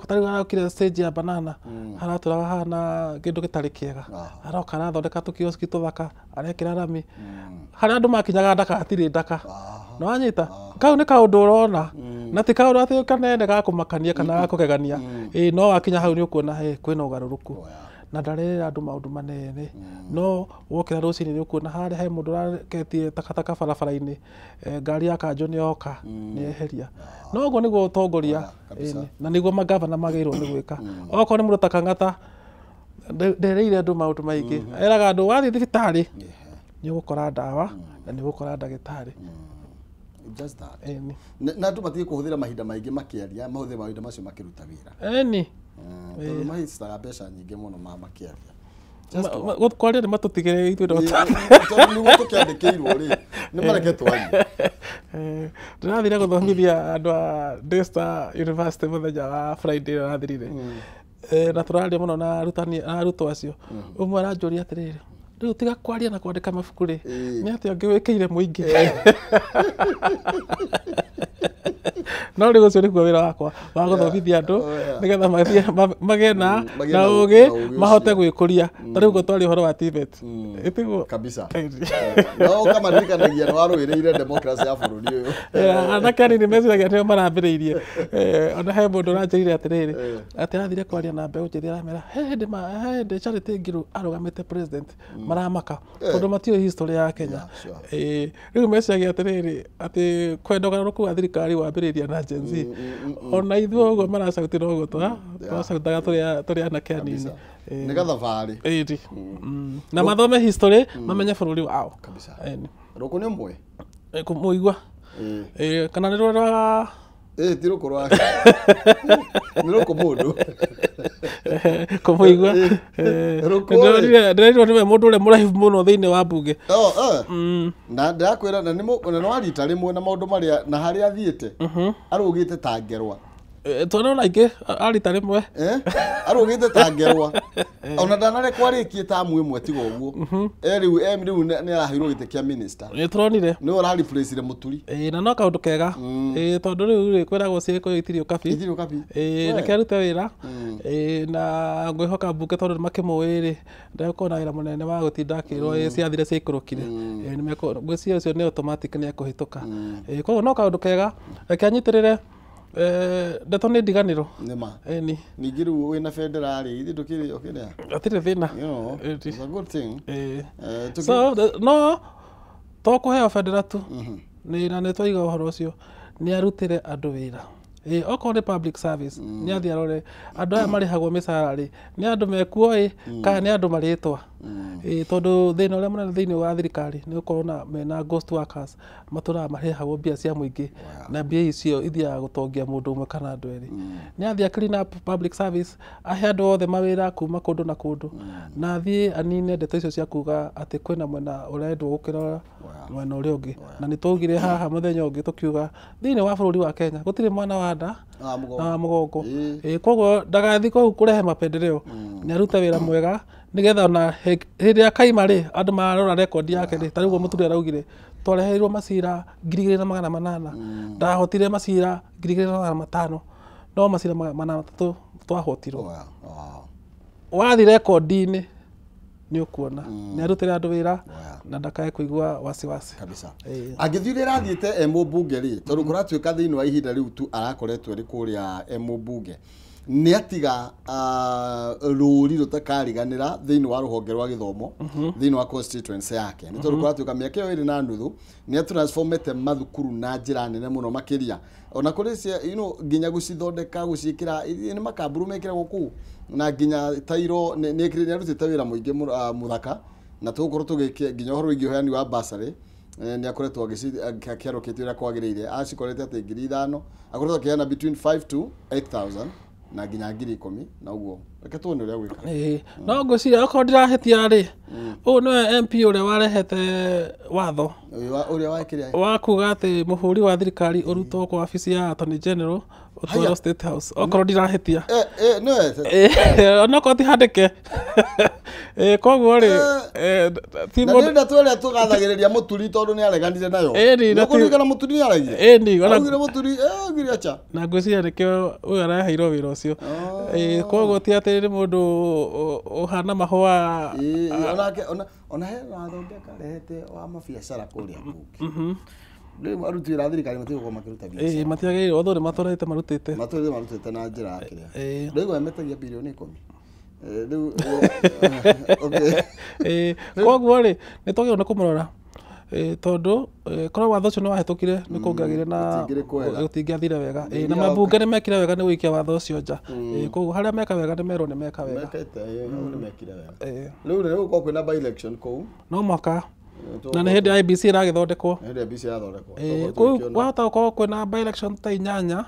ta rĩu arakire stage ya Banana haratũra hana kĩndũ gĩtarĩ kĩega aroka arathondeka tũkioski tũthaka arekĩra rami harĩa andũ makinyaga ndaka hatirĩ ndaka no wanyita kau nĩ kaũndũ ũrona na ti kaũndũ atĩ kanene ga kũmakania kana ga kũgegania no wakinya hau nĩ ũkuona kwĩna ũgarũrũku na ndarerera andũ maũndũ manene no wokĩra rũcinĩ nĩ ũkuona harĩa he mũndũ ũraketie takataka barabara-inĩ ngari ya kanjũ nĩ yoka nĩ eheria. No ũguo nĩguo ũtongoria na nĩguo magavana magĩrĩirwo nĩ gwĩka. Okorwo nĩ mũndũ ta Kang'ata ndereire andũ maũndũ maingĩ eraga andũ wathiĩ thibitarĩ nĩ ũgũkora ndawa na nĩ ũgũkora ndagĩtarĩ. Just that. Na andũ matige kũhũthĩra mahinda maingĩ makĩaria mahũthĩre mahinda macio makĩruta wĩra. Tondũ mahicitaga mbeca nyingĩ mũno makĩaria. Kwaria nĩ matũtigĩrĩire ithuĩ tondũ nĩguo tũkĩandĩkĩirwo rĩ nĩ mareke twarie. Ndĩrathire gũthomithia andũ a Daystar University mũthenya wa Friday ũrathirire, na tũraria mũno na arutwo acio. Ũmwe aranjũria atĩrĩrĩ, rĩu tiga kwaria na kwandĩka mabuku rĩ, nĩ atĩa ũngĩwĩkĩire mũingĩ? No rĩu ũcio nĩguo wĩra wakwa wa gũthomithia andũ nĩgetha magĩe na ũgĩ mahote gwĩkũria. Ta rĩu gũtwaria ũhoro wa TVET ĩtiguo kabisa. No ũkamarikanagia nĩ warũĩrĩire democracy ya bũrũri ũyũ. Anake anini meciragia nĩo marambĩrĩirie. Ona he mũndũ ũranjĩrire atĩrĩrĩ, atĩ athire kwaria na mbeũ njĩthĩ aramera he hĩndĩ Charity Ngilu arũgamĩte president maramaka tondũ matiũĩ history ya Kenya. Rĩu meciragia atĩrĩrĩ atĩ kwenda ũgarũrũku wa thirikari wambĩrĩria na Gen Z. Ona ithuĩ ũguo maracagutĩra ũguo twacagutaga tũrĩ anake anini. Nĩ gathabarĩ. Na mathome history mamenye bũrũri wao. Rũkũ nĩ ũmwe? Kũmũigua. Kana nĩ rwa ti rũkũ rwake. Nĩ rũkũ mũndũ. Kũmũigua. Ndĩrarirwo nĩwe mũndũ ũrĩa mũraihu mũno thĩinĩ wa mbunge. Na ndĩrakwĩra na nĩ warita rĩmwe na maũndũ marĩa na harĩa athiĩte arũgĩte ta ngerwa. Tuonana ingĩ arita rĩmwe. Arũgĩte ta ngerwa. Ona ndanarekwo arĩkie tamu ĩmwe tiga ũguo. Rĩu nĩ araheirwo gĩtĩ kĩa minister. Nĩ tũronire. Nĩ ũra-replace-ire Mũturi. Na no kaũndũ kega. Tondũ rĩu kwĩragwo ciĩkwo itirio kabi. Itirio kabi. Reke arute wĩra. Na ngwĩhoka mbunge tondũ nĩmakĩmũĩ-rĩ, ndagĩkorwo na wĩra mũnene wa gũtinda akĩrwo ciathire ciaikũrũkire. Ngwĩciria ũcio nĩ automatic nĩ ekũhĩtũka. Koguo no kaũndũ kega. Reke anyitĩrĩre ndeto nĩ ndiganĩro. Nĩma. Ningĩ rĩu wĩna bendera rĩ, ithuĩ ndũkĩrĩ ũkĩrĩa. Atirĩ thĩna. It's a good thing. So no to kũheo bendera tu. Na nĩ twaiga ũhoro ũcio nĩ arutĩre andũ wĩra. Okorwo nĩ public service nĩ athiĩ arore andũ aya marĩhagwo mĩcara rĩ nĩ andũ mekuo kana nĩ andũ marĩtwa. Tondũ thĩna ũrĩa mũnene thĩinĩ wa thirikari nĩ gũkorwo mena ghost workers matũraga marĩhagwo mbia cia mũingĩ na mbia icio ithiaga gũtongia mũndũ ũmwe kana andũ erĩ. Nĩ athiĩ clean up public service ahe andũ othe mawĩra kuma kũndũ na kũndũ na athiĩ anine ndeto icio cia kuga atĩ kwĩna mwena ũrendwo gũkĩra mwena ũrĩa ũngĩ. Na nĩ twaugire haha mũthenya ũngĩ tũkiuga thĩinĩ wa bũrũri wa Kenya gũtirĩ mwana wa nda na mũgongo. Koguo ndagathiĩ kũu kũrehe mapendeleo, nĩ arute wĩra mwega nĩgetha ona hĩndĩ ya kaima rĩ andũ marora rekondi yake rĩ. Ta rĩu Mũturi araugire twareheirwo macira 2,800 ndahotire macira 2,500 no macira 300 twahotirwo. Wathi rekondi-inĩ nĩ ũkuona nĩ arutĩra andũ wĩra na ndakae kũigua wasiwasi kabisa. Angĩthiĩ rathiĩte mũmbunge rĩ tondũ kũratuĩka thĩinĩ wa ihinda rĩu tu arakoretwo rĩ kũrĩa mũmbunge nĩ atiga rũri rũtakariganĩra thĩinĩ wa rũhonge rwa gĩthomo thĩinĩ wa constituency yake. Nĩ tondũ kũratuĩka mĩaka ĩyo ĩrĩ na nuthu nĩ transformete mathukuru na njĩra nene mũno makĩria. Ona kũrĩ nginya gũcithondeka gũciĩkĩra nĩ makamburu mekĩragwo kũu na nginya tairo nĩ arutĩte wĩra mũingĩ mũthaka na tũgũkorwo tũgĩkia nginya ũhoro wĩgiĩ ũheani wa bursary. Nĩ akoretwo akĩarũkĩtie ũrĩa kwagĩrĩire acikorete atĩ 5,000 akoretwo akĩheana between 5,000 to 8,000 na nginya 10,000 na ũguo reke tuone ũrĩa gwĩka. No ngwĩciria okorwo ndirahĩtia rĩ ũyũ nĩwe MP ũrĩa warehete watho wa kuga atĩ mũhũri wa thirikari ũrutwo kwa wabici ya Attorney General ũtwarwo State House okorwo ndirahĩtia. Onokorwo ti handĩke. Koguo rĩ na twĩrĩa tũgathagĩrĩria Mũturi tondũ nĩ areganire nayo. Nĩkũririkana Mũturi nĩ araigire. Augire Mũturi augire acha. Na ngwĩciria nĩkĩo ũyũ araheirwo wĩra ũcio. Koguo ti atĩ nĩ mũndũ ũhana mahũa. Ona he wathondeka rehete wa mabiacara kũrĩa mbunge. Rĩu aruti wĩra thirikari matigũkorwo makĩruta biacara. Matiagĩrĩirwo othe nĩ matũrĩte marutĩte. Matũrĩte marutĩte na njĩra ya kĩrĩa. Rĩu metagia bilioni 10. Koguo rĩ nĩ twagĩrĩirwo nĩ kũmũrora tondũ korwo watho ũcio nĩ wahĩtũkire nĩ kuongagĩrĩra na gũtingĩathire wega. Na mambunge nĩ mekire wega nĩ gũikia watho ũcio nja. Koguo harĩa meka wega nĩ merwo nĩ meka wega. Rĩu nĩ gũkorwo kwĩna by election kũu. No mwaka na nĩ hĩndĩ IBC ĩragĩthondekwo hĩndĩ IBC ĩrathondekwo kwahota gũkorwo kwĩna by election ta 8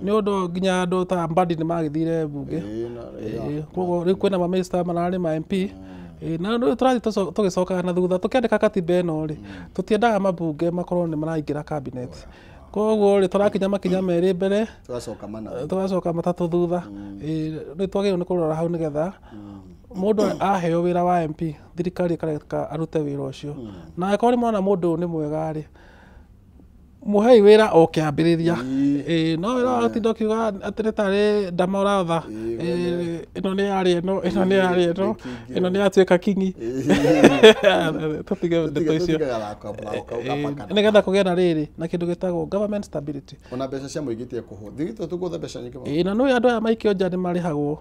nĩ ũndũ nginya andũ ta Mbadi nĩ magĩthire mbunge koguo rĩu kwĩna mamĩnĩsta mararĩ ma MP na rĩu tũrathiĩ tũgĩcokaga na thutha tũkĩandĩka katiba ĩno rĩ tũtiendaga mambunge makorwo nĩ maraingĩra cabinet koguo rĩ tũrakinya makinya merĩ mbere tũgacoka matatũ thutha nĩ twagĩrĩirwo nĩ kũrora hau nĩgetha mũndũ aheo wĩra wa MP thirikari ĩkareka arute wĩra ũcio na angĩkorwo nĩ mona mũndũ nĩ mwega rĩ mũhei wĩra o kĩambĩrĩria no wĩra watinda ũkiuga atĩ nĩ tarĩ ndama ũratha ĩno nĩ yarĩ ĩno ĩno nĩ yarĩ ĩno ĩno nĩ yatuĩka kingi tũtige ndeto icio nĩgetha kũgĩa na rĩrĩ na kĩndũ gĩtagwo government stability ona mbeca cia mũingĩ tie kũhũ thigito tũgũthe mbeca nyingĩ na nĩ andũ aya maikio nja nĩ marĩhagwo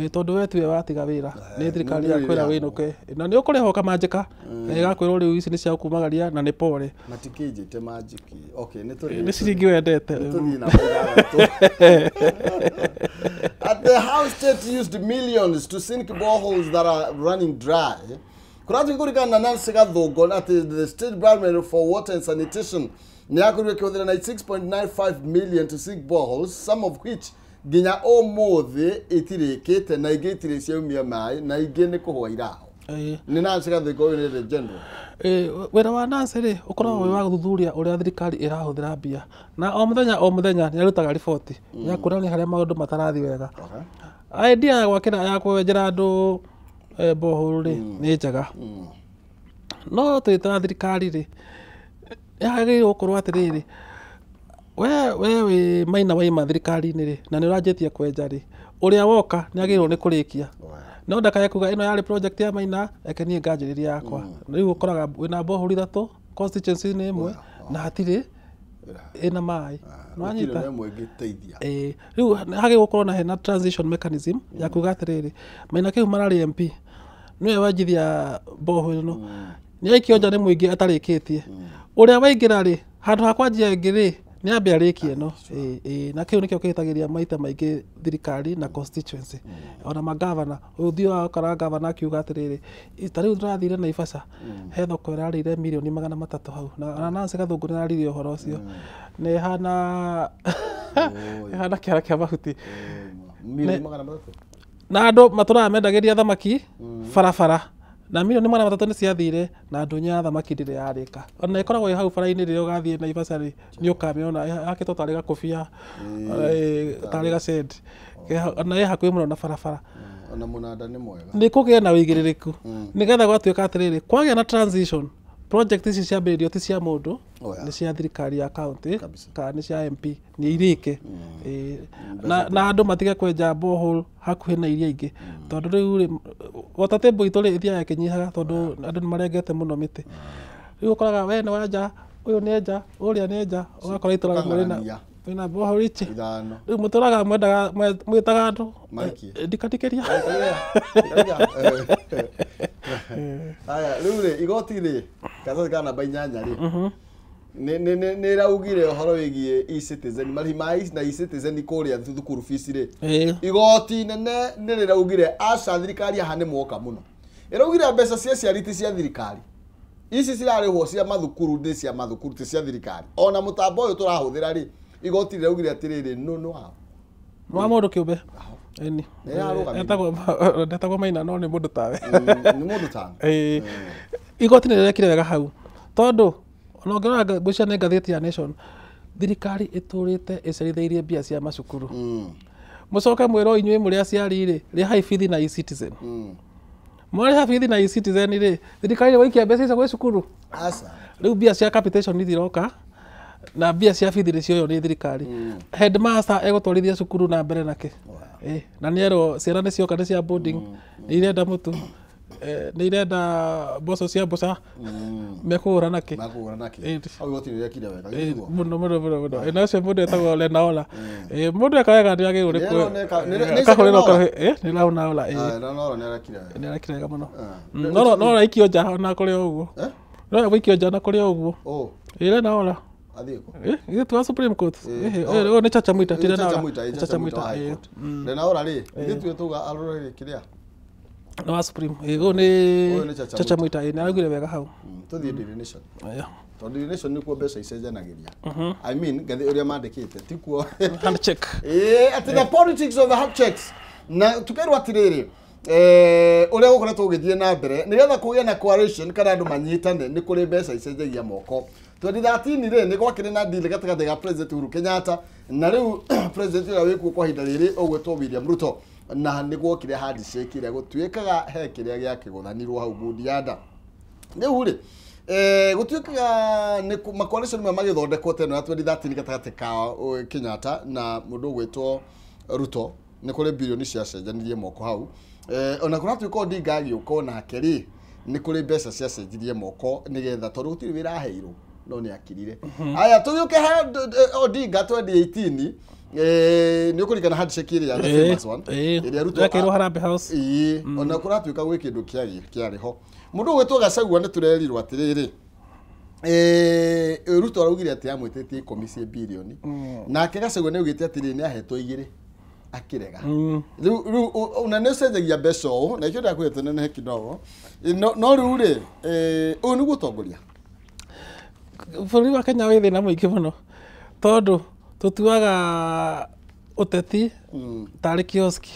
tondũ we tiwe watiga wĩra nĩ thirikari yakwĩra wĩinũke na nĩ ũkũrĩhwo kamanjĩka ĩgakwĩrwo rĩu ici nĩ cia kumagaria na nĩ pore matikĩnjĩte manjiki okay nĩ ciringi wendete at the house state used millions to sink boreholes that are running dry kũratũngũrĩkana na Nancy Gathũngũ at the state department for water and sanitation nĩ yakorirwo kĩhũthĩra 96.95 million to sink boreholes some of which nginya ũmũthĩ itirĩkĩte na ingĩ itirĩ ciaumia maĩ na ingĩ nĩ kũhwa iraho nĩ Nancy Gathũngũ ũyũ nĩ general wĩra wa Nancy rĩ ũkoragwo wĩ wa gũthuthuria ũrĩa thirikari ĩrahũthĩra mbia na o mũthenya nĩ arutaga riboti ya kuonania harĩa maũndũ matarathiĩ wega idea ya gwakĩra ya kwenjera andũ borehole rĩ nĩ njega no twĩta thirikari rĩ yagĩrĩirwo gũkorwo atĩrĩrĩ we wĩ Maina waima thirikari-inĩ rĩ na nĩ ũranjĩtie kwenja rĩ ũrĩa woka nĩ agĩrĩirwo nĩ kũrĩkia no ndakaye kuga ĩno yarĩ project ya Maina eke niĩ nganjĩrĩria yakwa rĩu ũkoraga wĩna borehole 3 constituency nĩ ĩmwe na hatirĩ ĩna maĩ nwanyita rĩu hagĩ gũkorwo na hena transition mechanism ya kuga atĩrĩrĩ Maina kĩu mararĩ MP nĩwe wanjithia borehole ĩno nĩ aikio nja nĩ mũingĩ atarĩkĩtie ũrĩa waingĩra rĩ handũ ha kwanjia ĩngĩ rĩ nĩ ambe arĩkie no na kĩu nĩkĩo kĩhĩtagĩria maita maingĩ thirikari na constituency ona magavana ũthio wa kara gavana akiuga atĩrĩrĩ ta rĩu tũrathire na Naivasha he thoko ĩrarĩire mirioni 300 hau na Nancy Gathũngũ nĩ araririe ũhoro ũcio nĩ hana kĩara kĩa mahuti na andũ matũraga mendagĩria thamaki barabara na mirioni 300 nĩ ciathire na ndũnya ya thamaki ndĩrĩ yarĩka ona ĩkoragwo ĩ hau bara-inĩ rĩrĩa ũgathiĩ Naivasha rĩ nĩ ũkamĩona yakĩtwo tarĩ gakobia tarĩ gaced ona ĩ hakuhĩ mũno na barabara ona mũnanda nĩ mwega nĩ kũgĩa na ũigĩrĩrĩku nĩgetha gwatuĩka atĩrĩrĩ kwagĩa na transition project ici ciambĩrĩrio ti cia mũndũ nĩ cia thirikari ya county kana nĩ cia MP nĩ irĩke na andũ matige kwenja borehole hakuhĩ na iria ingĩ tondũ rĩu water table itũ rĩ ithiaga ĩkĩnyihaga tondũ andũ nĩ marengete mũno mĩtĩ rĩu ũkoraga we nĩ wanja ũyũ nĩ enja ũrĩa nĩ enja ũgakora itũra rĩmwe wĩna borehole ici rĩu mũtũraga mwĩtaga andũ ndikatikĩria aya rĩu rĩ igoti rĩ kaza kana namba 8 rĩ nĩ raugire ũhoro wĩgiĩ e-citizen marĩhi ma na e-citizen kũrĩa thukuru fees rĩ igoti nene nĩ rĩraugire aca thirikari aha nĩ moka mũno ĩraugire mbeca cia ciariti cia thirikari ici cirarĩhwo cia mathukuru ndĩ cia mathukuru ti cia thirikari ona mũtambo ũyũ tũrahũthĩra rĩ igoti rĩraugire atĩrĩrĩ no wa mũndũ kĩũmbe eni ndetagwo Maina no nĩ mũndũ tawe nĩ mũndũ tawe igoti nĩ rĩrekire wega hau tondũ ona ũngĩrora mbica nĩ ngathĩti ya Nation thirikari ĩtũrĩte ĩcerithĩirie mbia cia macukuru mũcoke mwĩrwo inyuĩ mũrĩ aciari rĩ rĩhai bithi na e-citizen mwarĩha bithi na e-citizen rĩ thirikari waikia mbeca icio gwĩ cukuru rĩu mbia cia capitation ithiroka na mbia cia bithi nĩ cioyo nĩ thirikari headmaster egũtwarithia cukuru na mbere nake na nĩerwo ciana nĩ cioka nĩ cia boarding nĩ irenda mũtu nĩ irenda mboco cia mboca mekũgũra nake au igoti nĩ rĩekire wega mũno na ũcio mũndũ etagwo Lenaola mũndũ eka wega nĩ agĩrĩirwo nĩ Lenaola nĩ arekire wega mũno no araikio nja ona kũrĩ ũguo no gũikio nja na kũrĩ ũguo Lenaola Itu Supreme Court. Oh, ni Chacha Mwita tira na Chacha Mwita. Lenaola ri, itu tuga arore kiria. No Supreme. Ego ni Chacha Mwita ni aragire wega hau. tuthie Daily Nation to Daily Nation ni kuo mbeca icenjanagiria I mean gathi uria mandikite ti kuo handshake at the politics of the handshakes na tukerwa atiriri uria gukoretwo ugithie na mbere nigetha kugia na coalition kana andu manyitane ni kuri mbeca icenjagia moko 2013 ri ni gwakire na deal gatagati ga President Uhuru Kenyatta na riu President uria wikuo kwa hinda riri ugwetwo William Ruto na ni gwokire handshake ria gutwikaga he kiria gia kiguthanirwo hau Bundianda riu ri gutwikaga ni coalition ma magithondekwo teno ya 2013 gatagati ka Kenyatta na mundu ugwetwo Ruto ni kuri bilioni cia cenjanirie moko hau ona kuna twiko Odinga agiuko nake ri ni kuri mbeca cia cenjirie moko nigetha tondu gutiri wira heirwo no ni akirire aya tuyuke Odinga 2018 ni ukurikana handshake iri ya the famous one iri Ruto yakirwo Harambee House ona kuna twika gwi kindu kiari ho mundu gwetwo Gachagua ni turerirwo atiriri Ruto araugire ati amwitetie komisi bilioni nake Gachagua ni ugite atiri ni ahetwo igiri akirega riu una ne cenjagia mbeca o na ikio ndakwete nene kidogo no riu ri u ni gutongoria bũrũri wa Kenya wĩ thĩna mũingĩ mũno tondu tutuaga uteti tarĩ kioski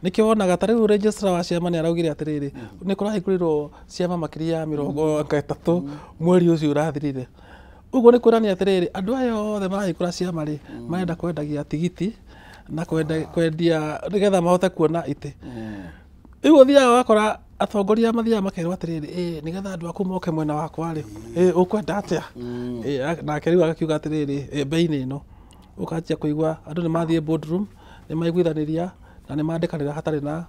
nikio wonaga ta riu registrar wa ciama ni araugire atiriri ni kurahingũrirwo ciama makiria ya 30 mweri ucio urathirire uguo ni kurania atiriri andu ayo othe marahingũra ciama ri marenda kwendagia tigiti na kwendia nigetha mahote kuona ite riu uthiaga wakora atongoria mathia makerwo atiriri nigetha andu aku moke mwena wakwa ri ukwenda atia nake riu agakiuga atiriri bei-ini ino ukanjia kuigua andu ni mathie boardroom ni maiguithaniria na ni mandikanira hatari na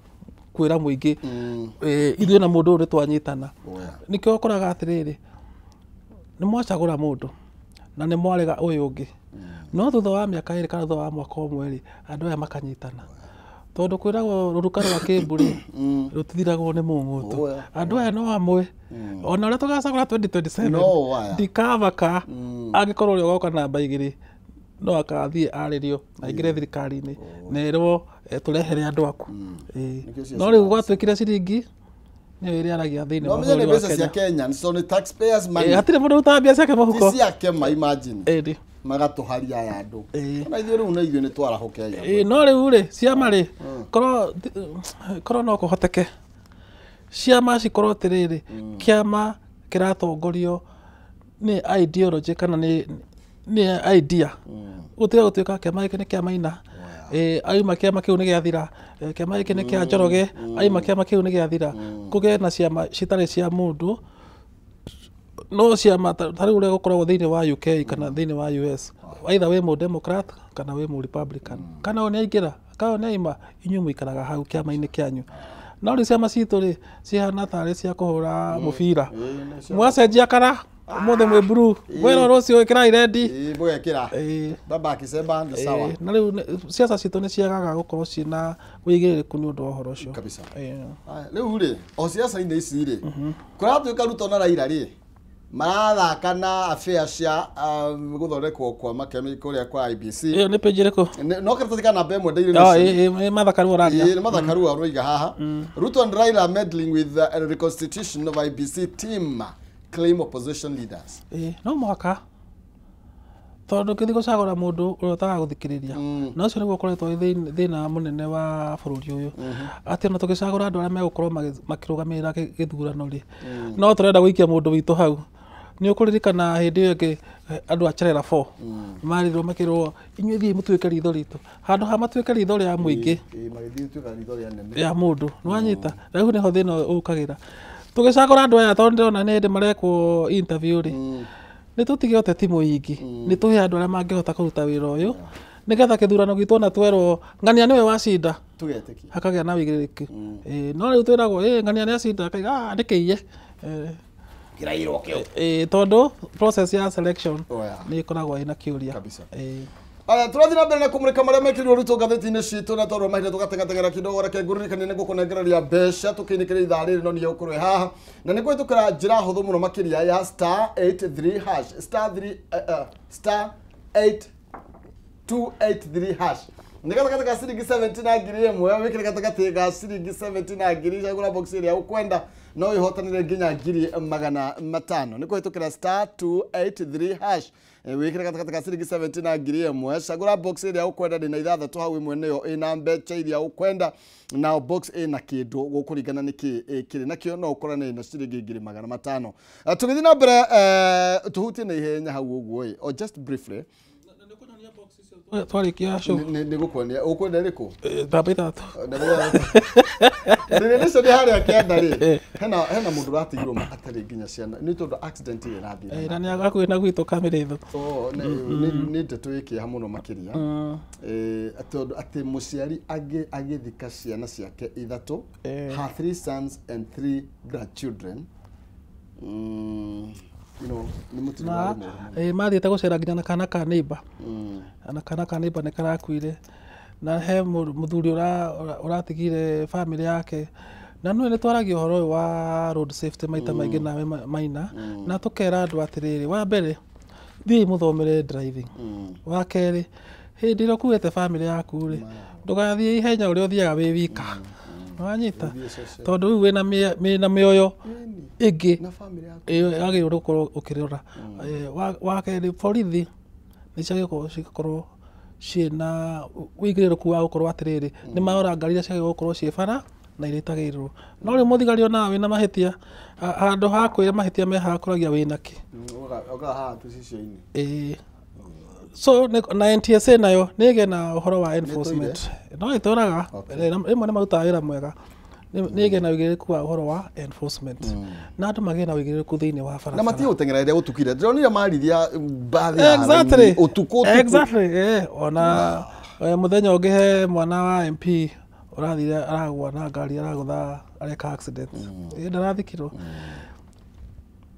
kwira muingi ithuĩ na mundu uri twanyitana nikio ukoraga atiriri ni mwacagura mundu na ni mwarega uyu ungi no thutha wa miaka iri kana thutha wa mwaka umwe ri andu aya makanyitana tondu kwiragwo ruruka rwa kimburi rutithiragwo ni mungutu andu aya no amwe ona uria tugacagura 2027 ndikavaka angikorwo uri ugoka namba igiri no akathie aririo na ingire thirikari-ini nerwo turehere andu aku no riu gwatwikire ciringi ni iri aragia thiini wa bũrũri wa Kenya Kenya so ni taxpayers money atire mundu utambia ciake mahuko ciake imagine magatuharia ya andu na ithuĩ riu na ithuĩ ni twarahokeria no riu ri ciama ri korwo no kuhoteke ciama cikorwo tiriri kiama kiratongorio ni ideology kana ni idea utiga gutwika kiama giki ni kiama ina aima kiama kiu ni giathira kiama giki ni kia Njoroge aima kiama kiu ni giathira kuge na ciama citari cia mundu no ciama tari uria gukoragwo thiini wa UK kana thiini wa US either we mu Democrat kana we mu Republican kana oni aingira kana oni aima inyu muikaraga hau kiama-ini kianyu no ri ciama citu ri cihana tari cia kuhura mubira mwacenjia kara mothe mwe blue wero rocio ikira iredi bugekira baba kisemba ndi sawa na riu ciaca citu ni ciagaga gukorwo cina wigiririku ni undu wa horo ucio kabisa riu ri o ciaca-ini ici ri kuratwika Ruto na Raila ri marathaka na affair cia guthondekwo kwa makemiko ria kwa IBC ni page iriku no karatathika namba imwe Daily mathakaru araria ni mathakaru aroiga haha Ruto and Raila meddling with the reconstitution of IBC team claim opposition leaders no mwaka tondu kithi gucagura mundu uria utaga guthikiriria no cio niguo ukoretwo thina munene wa bururi uyu ati no tugicagura andu aria megukorwo makirugamirira githurano ri no turenda guikia mundu witu hau ni ukuririkana hindi iyo ingi andu a Cherera 4 marirwo makirwo inyuĩ thii mutwike ritho ritu handu ha matwike ritho ria muingi magithii twika ritho ria nene ya mundu nwanyita riu niho thina ukagira tugicagura andu aya tondu ndirona ni hindi marekwo interview ri ni tutige uteti muingi ni tuhe andu aria mangihota kuruta wira uyu nigetha kithurano gitu na twerwo ngania niwe wacinda tugetiki hakagia na wigiriki no riu twiragwo ngania ni acinda kaiga ndikiiye kirairwo kio tondu process ya selection ni ikoragwo ina kiuria kabisa turathi na mbere na kumurika maria mekirwo Ruto ngatheti-ini citu na tondũ mahire tugatengatengera kidogo reke ngũririkanie nĩ ngũkũnengereria mbeca tukinikire ithaa rĩrĩ no nĩ ũkorwo haha na nĩ kũhĩtũkĩra njĩra hũthũ mũno makĩria ya *83# *8283# nĩ gatagatĩ ga ciringi 70 na ngiri ĩmwe wĩkĩre gatagatĩ ga ciringi 70 na ngiri cagũra box ĩrĩa ũkwenda no ihotanire nginya 500 niko hitukira *283# wikira katakata ka ciringi 70 na ngiri ĩmwe cagũra box ĩrĩa ũkwenda ndĩ na ithathatũ hau imwe nĩyo ĩna mbeca iria ũkwenda na box ĩna kĩndũ gũkũringana nĩkĩ kĩrĩ nakĩo no ũkorane na ciringi 500 tũgĩthiĩ na mbere tũhutie na ihenya hau ũguo or just briefly twarikia show nĩ gũkuonia ũkwenda rĩkũ tamba ithatũ nĩrĩcio nĩ harĩa kĩanda rĩ hena mũndũ ũratigirwo atarĩ nginya ciana nĩ tondũ accident ĩrathiĩ na nĩ agakuĩ na gwitũ kamĩrĩtho nĩ ndeto ĩkĩha mũno makĩria tondũ atĩ mũciari agĩthika ciana ciake ithatũ her 3 sons and 3 grandchildren mathiĩte gũcera nginya na kana ka neighbor na kana ka neighbor nĩ karakuire na he mũthuri ũratigire family yake na nĩ twaragia ũhoro ũyũ wa road safety maita maingĩ nawe Maina na tũkera andũ atĩrĩrĩ wa mbere thiĩ mũthomere driving wa kerĩ hĩndĩ ĩrĩa ũkuĩte family yaku rĩ ndũgathiĩ ihenya ũrĩa ũthiaga wĩ wika wanyita tondũ rĩu wĩna mĩoyo ĩngĩ yagĩrĩirwo gũkorwo ũkĩrora wa kerĩ borithi nĩciagĩkorwo ciĩna wĩigĩrĩrĩku wa gũkorwo atĩrĩrĩ nĩ marora ngari iria ciagĩrĩirwo gũkorwo ciĩ bara na iria itagĩrĩirwo no rĩu mũthigari ona wĩna mahĩtia handũ ha kwĩra mahĩtia mehaga kũragia wĩna kĩ so na NTSA nayo nĩgĩ na ũhoro wa enforcement no ĩtũraga rĩmwe nĩ marutaga wĩra mwega nĩgĩ na wĩigĩrĩrĩku wa ũhoro wa enforcement na andũ magĩe na wĩigĩrĩrĩku thĩinĩ wa barabara na matige gũteng'era rĩrĩa gũtukire ndĩronire marithia mbathi ũtukũ ona mũthenya ũngĩ he mwana wa MP ũrathire aragwa na ngari aragũtha areka accident ndarathikirwo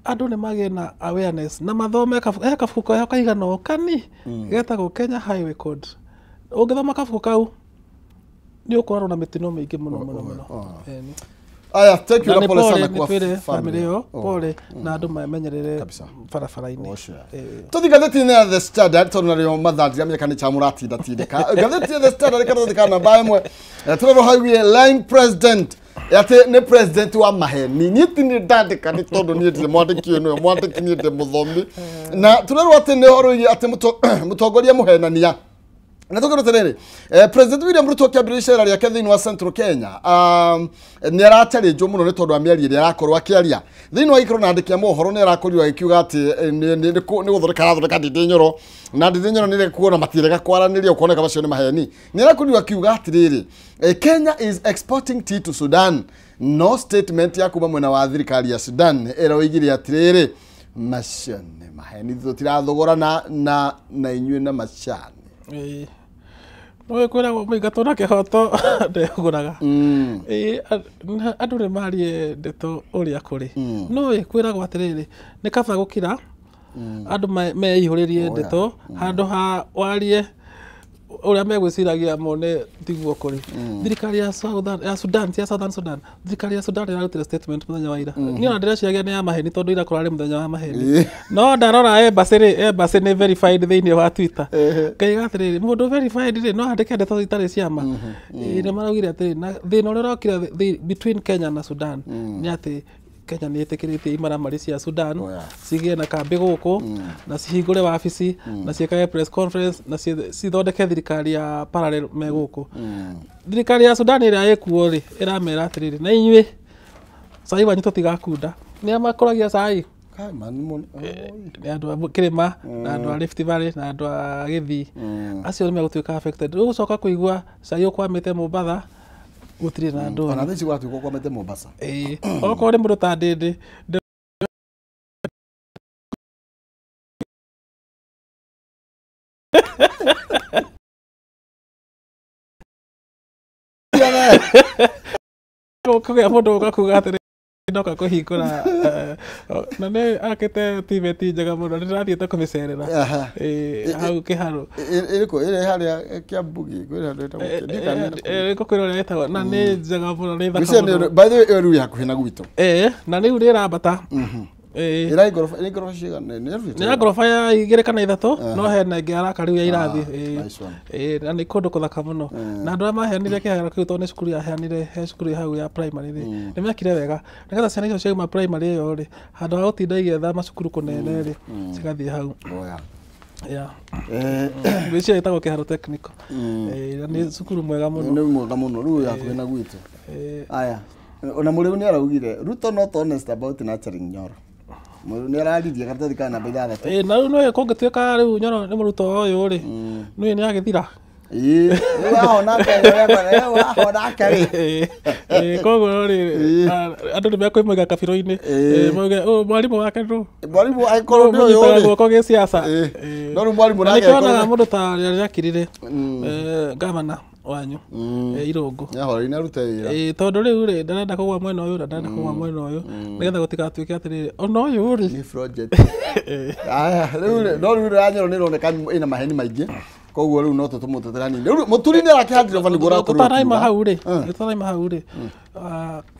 andũ nĩ magĩe na awareness na mathome kabuku kao kaigana ũkani getagwo Kenya Highway Code ũngĩthoma kabuku kau nĩ ũkorwo na mĩtino mĩingĩ mũno aya thank you na pole sana kwa family yo pole na andũ mamenyerere barabara-inĩ tuthi gatheti-inĩ ya The Standard tondũ nario mathathi amĩka nĩ chamũratinda tindĩka gatheti ya The Standard ĩkarathĩka namba ĩmwe tũrero hau line president ate nĩ president wa maheni nyiti nĩ ndandĩka nĩ tondũ niĩ ndire mwandĩki ũyũ mwandĩki niĩ ndĩ mũthomi na tũrero atĩ nĩ ũhoro atĩ mũtongoria mũhenania na tũkĩrwo tĩrĩrĩ president William Ruto kĩambĩrĩria icera rĩake thĩinĩ wa Central Kenya nĩ aratarĩnjwo mũno nĩ tondũ wa mĩario ĩrĩa arakorwo akĩaria thĩinĩ wa ikoro na andĩki a mohoro nĩ arakorirwo agĩkiuga atĩ nĩ gũthondeka Ndindi Nyoro na Ndindi Nyoro nĩ kuona matirega kwaranĩria ũkoneka macio nĩ maheni nĩ arakorirwo akiuga atĩrĩrĩ Kenya is exporting tea to Sudan no statement ya kuma mwena wa thirikari ya Sudan ĩroigire atĩrĩrĩ macio nĩ maheni tũtirathogorana na inyuĩ na macani no kwera mũingatwo na kĩhoto ndegũraga andũ nĩ marie ndeto ũrĩa kũrĩ no kwĩragwo atĩrĩrĩ nĩ kaba gũkira andũ meihũrĩrie ndeto handũ ha warie ũrĩa megwĩciragia mone tiguo kũrĩ thirikari ya Sudan ya Southern Sudan thirikari ya Sudan ĩrarutire statement mũthenya wa ira niĩ ona ndĩreciagia nĩ ya maheni tondũ ira kũrarĩ mũthenya wa maheni no ndarora embassy nĩ verified thĩinĩ wa Twitter ngaiga atĩrĩrĩ mũndũ verified rĩ no andĩke ndeto itarĩ ciama nĩ maraugire atĩrĩ thĩna ũrĩa ũrokire between Kenya na Sudan nĩ atĩ Kenya nĩ ĩtĩkĩrĩtie imaramari cia Sudan cigĩe na kambĩ gũkũ na cihingũre wabici na ciĩkage press conference na cithondeke thirikari ya parallel me gũkũ thirikari ya Sudan ĩrĩa ĩkuo rĩ ĩramera atĩrĩrĩ na inyuĩ cai wanyu tũtigakunda nĩ makoragia cai nĩ andũ a Kĩrĩma na andũ a Rift Valley na andũ a Gĩthii acio nĩ megũtuĩka affected rĩu gũcoka kũigua cai ũkwamĩte Mombasa gũtirĩ na andũ ona thĩci gwatuĩka ũkwamĩte Mombasa okorwo nĩ mũndũ ta Ndindi kũgĩa mũndũ ũgakuga atĩrĩ ndoka kũhingũra na nĩ akĩte tiveti njega mũno nĩ ndĩrathiĩte kũmĩcerera hau kĩharũ ĩrĩkũ ĩrĩ harĩa Kĩambugi kwĩna ũrĩa ĩtagwo na nĩ njega mũno nĩ thaka mũno by the way ĩrĩ hakuhĩ na gwitũ na rĩu nĩ ĩrambata ira igorofa cigana nĩ ngorofa ya 2 kana 3 no hena ĩngĩ araka rĩu ya irathi na nĩ kũndũ kũthaka mũno na andũ arĩa maheanire kĩharo kĩu tondũ nĩ cukuru yaheanire cukuru hau ya primary nĩ mekire wega nĩgetha ciana icio ciauma primary ĩyo rĩ handũ ha gũtinda igĩetha macukuru kũnene rĩ cigathiĩ hau Gwicia ĩtagwo Kĩharo Technical nĩ cukuru mwega mũno nĩ mwega mũno rĩu yakuhĩ na gwitũ aya ona mũrĩu nĩ araugire Ruto not honest about nurturing Nyoro mũrĩu nĩ araririe karatathi ka namba 6 na rĩu no kũngĩtuĩka rĩu Nyoro nĩ mũrutwo ũyũ rĩ nĩ agĩthira wahona koguo rĩ andũ nĩ mekwĩmũiga kabirũ-inĩ moige mwarimũ wake no mwarimũ aikorwo nĩ ũyũ guoko gĩ siasa no rĩu mwarimũ nake nĩkĩonaga mũndũ ta rĩrĩa akirire gavana wanyu Irũngũ nĩahoreri arute wĩra tondũ rĩu rĩ ndarenda kũgwa mwena ũyũ na ndarenda kũgwa mwena ũyũ nĩgetha gũtigatuĩke atĩrĩrĩ ona ũyũ rĩ nĩ project rĩu no rĩu ya Nyoro nĩ ĩroneka ĩna maheni maingĩ koguo rĩu no tũtũmũtetera nini rĩu mũturi nĩ arakihandire bani gũra kũrũ tũtaraima hau rĩ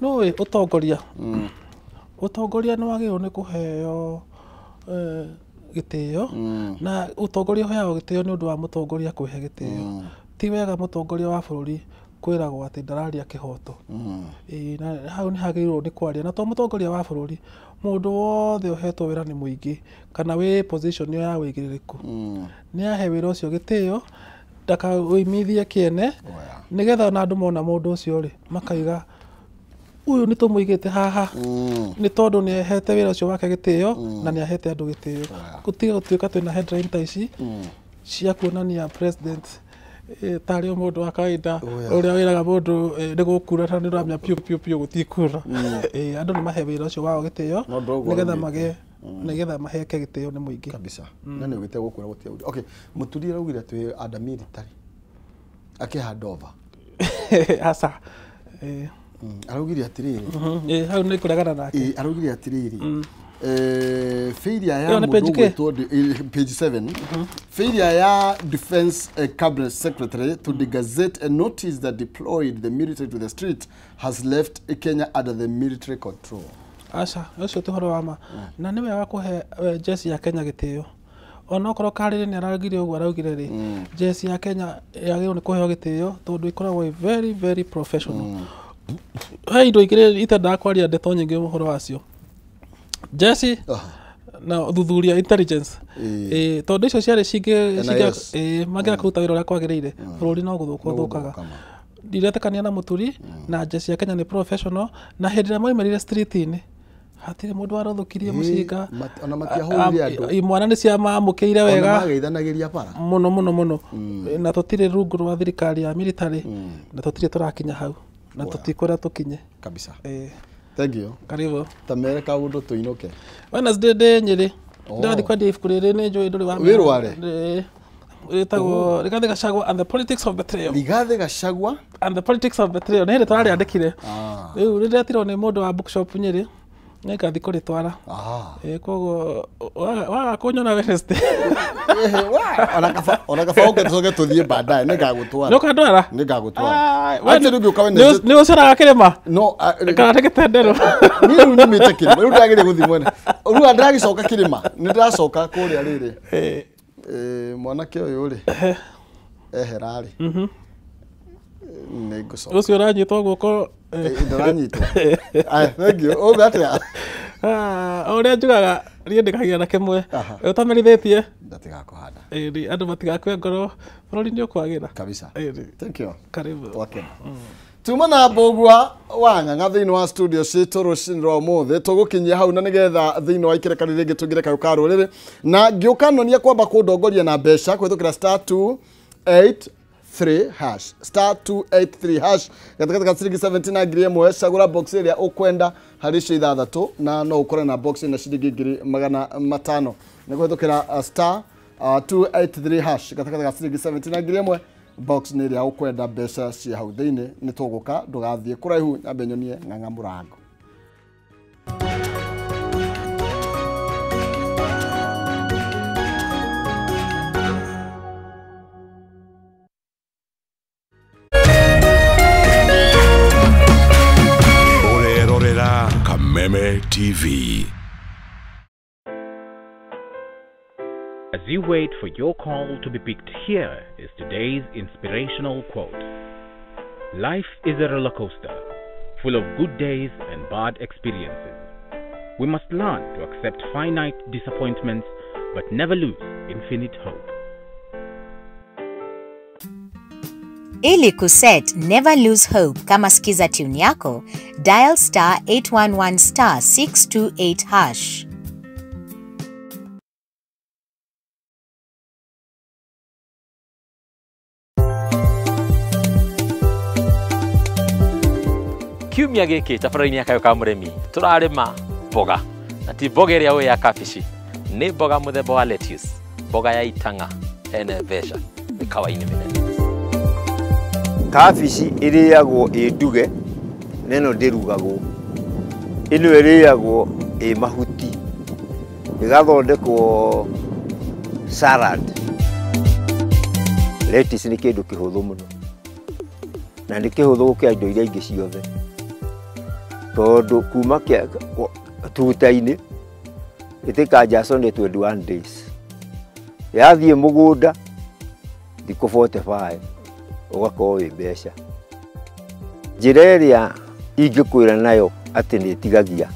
no ũtongoria nĩ wagĩrĩirwo nĩ kũheo gĩtĩo na ũtongoria ũheagwo gĩtĩo nĩ ũndũ wa mũtongoria kwĩhe gĩtĩo ti wega mũtongoria wa bũrũri kwĩragwo atĩ ndararia kĩhoto na hau nĩ hagĩrĩirwo nĩ kwaria na to mũtongoria wa bũrũri mũndũ wothe ũhetwo wĩra nĩ mũingĩ kana wĩ position ya wĩigĩrĩrĩku nĩ ahe wĩra ũcio gĩtĩo ndakawĩimithie kĩene nĩgetha ona andũ mona mũndũ ũcio rĩ makaiga ũyũ nĩ tũmũigĩte haha nĩ tondũ nĩ ahete wĩra ũcio wake gĩtĩo na nĩ ahete andũ gĩtĩo gũtiga gũtuĩka twĩna headline ta ici cia kuonania president tarĩ mũndũ wa kawaida ũrĩa wĩraga mũndũ nĩ gũkura na nĩ ũramenya piũ gũtikura andũ nĩ mahe wĩra ũcio wao gĩtĩo nĩgetha maheke gĩtĩo nĩ mũingĩ kabisa na nĩ ũgĩte gũkura gũtiaũndũ okay mũturi araugire twĩ under military akĩhanda over asa araugire atĩrĩrĩ hau nĩ kũregana nake araugire atĩrĩrĩ failure ya mũndũ gwĩtwo page 7 failure ya defense cabinet secretary to gazette a notice that deployed the military to the street has left Kenya under the military control aca ũcio ti horo wa ma na nĩ wega kũhe jeshi ya Kenya gĩtĩo ona okorwo Karĩrĩ nĩ aragire ũguo araugire rĩ jeshi ya Kenya yagĩrĩirwo nĩ kũheo gĩtĩo tondũ ikoragwo very very professional he indo igĩrĩ itendaga kwaria ndeto nyingĩ ũhoro wacio jeshi na thuthuria intelligence tondũ icio ciarĩ mangĩra kũruta wĩra ũrĩa kwagĩrĩire bũrũri no gũthũkaga ndiretekania na mũturi na jeshi ya Kenya nĩ professional na hĩndĩ ĩrĩa moimerire street-inĩ hatirĩ mũndũ warothũkirie mũcinga ona matiahũrire andũ imwana nĩ ciamamũkĩire wega ona mageithanagĩria bara mũno na tũtirĩ rungu rwa thirikari ya military na tũtirĩ tũrakinya hau na tũtikũrĩa tũkinye kabisa thank you karibu tamere kaũndũ tũinũke Wednesday ndĩ Nyĩrĩ ndathi kwa Dave Kũrĩrĩ nĩ njũĩ ndũrĩ wa wĩrware wĩtagwo Rigathĩ Gachagua and the politics of betrayal Rigathĩ Gachagua and the politics of betrayal nĩ hĩndĩ tũrarĩandĩkire rĩu rĩretirwo nĩ mũndũ wa bookshop Nyĩrĩ nĩ ngathi kũrĩtwara koguo waga kũnyona Wednesday ona kaba ũngĩcoke tũthiĩ baadaye nĩ ngagũtwara nĩ ũkandwara nĩ ngagũtwara nĩ ũcaraga kĩrĩma no kana nĩ gĩtendero niĩ rĩu nĩmĩte kĩrĩma rĩu ndagĩrĩire gũthiĩ mwene rĩu ndĩragĩcoka kĩrĩma nĩ ndĩracoka kũrĩa rĩrĩ mwanake ũyũ rĩ eherarĩ nĩ ngũcoka ũcio ũranyitwo guoko ndaranyitwo thank you ũguo atĩa ũrĩa njugaga niĩ ndĩkagia na kĩmwe ũtamerithĩtie ndatigakũhanda andũ matigakue ngoro bũrũri nĩ ũkwagĩra kabisa thank you karibu okay tuma na Mbũgua wa Ng'ang'a thĩinĩ wa studio citũ rũcinĩ rwa ũmũthĩ tũgũkinyia hau na nĩgetha thĩinĩ wa ikĩrekano rĩngĩ tũngĩre kayũ ka rũrĩrĩ na ngĩũkanonia kwamba kũndongoria na mbeca kũhĩtũkĩra *283# gatagatĩ ka ciringi 70 na ngiri ĩmwe cagũra box ĩrĩa ũkwenda harĩ icio ithathatũ na no ũkore na box ĩna ciringi ngiri 500 nĩ kũhĩtũkĩra *283# gatagatĩ ka ciringi 70 na ngiri ĩmwe box nĩ ĩrĩa ũkwenda mbeca cia hau thĩinĩ nĩ tũgũka ndũgathiĩ kũraihu nyambe nyonie Ng'ang'a mũrango Kameme TV. As you wait for your call to be picked, here is today's inspirational quote. Life is a roller coaster, full of good days and bad experiences. We must learn to accept finite disappointments, but never lose infinite hope. Ili kuset never lose hope kama skiza tune yako, dial *811 *628#. Kiumia giki tabara-ini akayo ka murimi turarima mboga na ti mboga iria we ya kabici ni mboga muthemba wa lettuce, mboga ya itanga ene vesha ni kawaini minene. Kabici iriagwo nduge neno ndirugagwo, ino iriagwo mahuti igathondekwo salad. Lettuce ni kindu kihuthu muno na ni kihuthu gukia indo iria ingi ciothe, tondu kuma tuta-ini itikanja ni 21 days, yathie mugunda thikũ 45 ugakorwo wi mbeca. Njĩra ĩrĩa ingĩkwĩra nayo atĩ nĩ ĩtigagia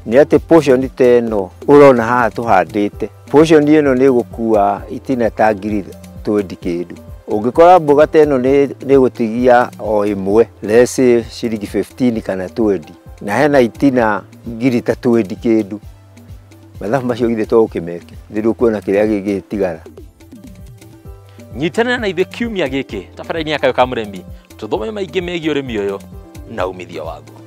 nĩ atĩ portion ta ĩno ũrona haha tũhandĩte, portion ĩno nĩ ĩgũkua itina ta ngiri 20 kĩndũ. Ũngĩkora mboga ta ĩno nĩ ĩgũtigia o ĩmwe let's say ciringi 15 kana 20, na hena itina ngiri ta 20 kĩndũ, mathabu macio githĩ to ũkĩmeke ndĩrũkuona kĩrĩa gĩgĩtigara. Nyitanĩra na ithuĩ kiumia gĩkĩ tabara-ini akayo ka mũrĩmi tũthome maingĩ megiĩ ũrĩmi ũyũ na umithio waguo.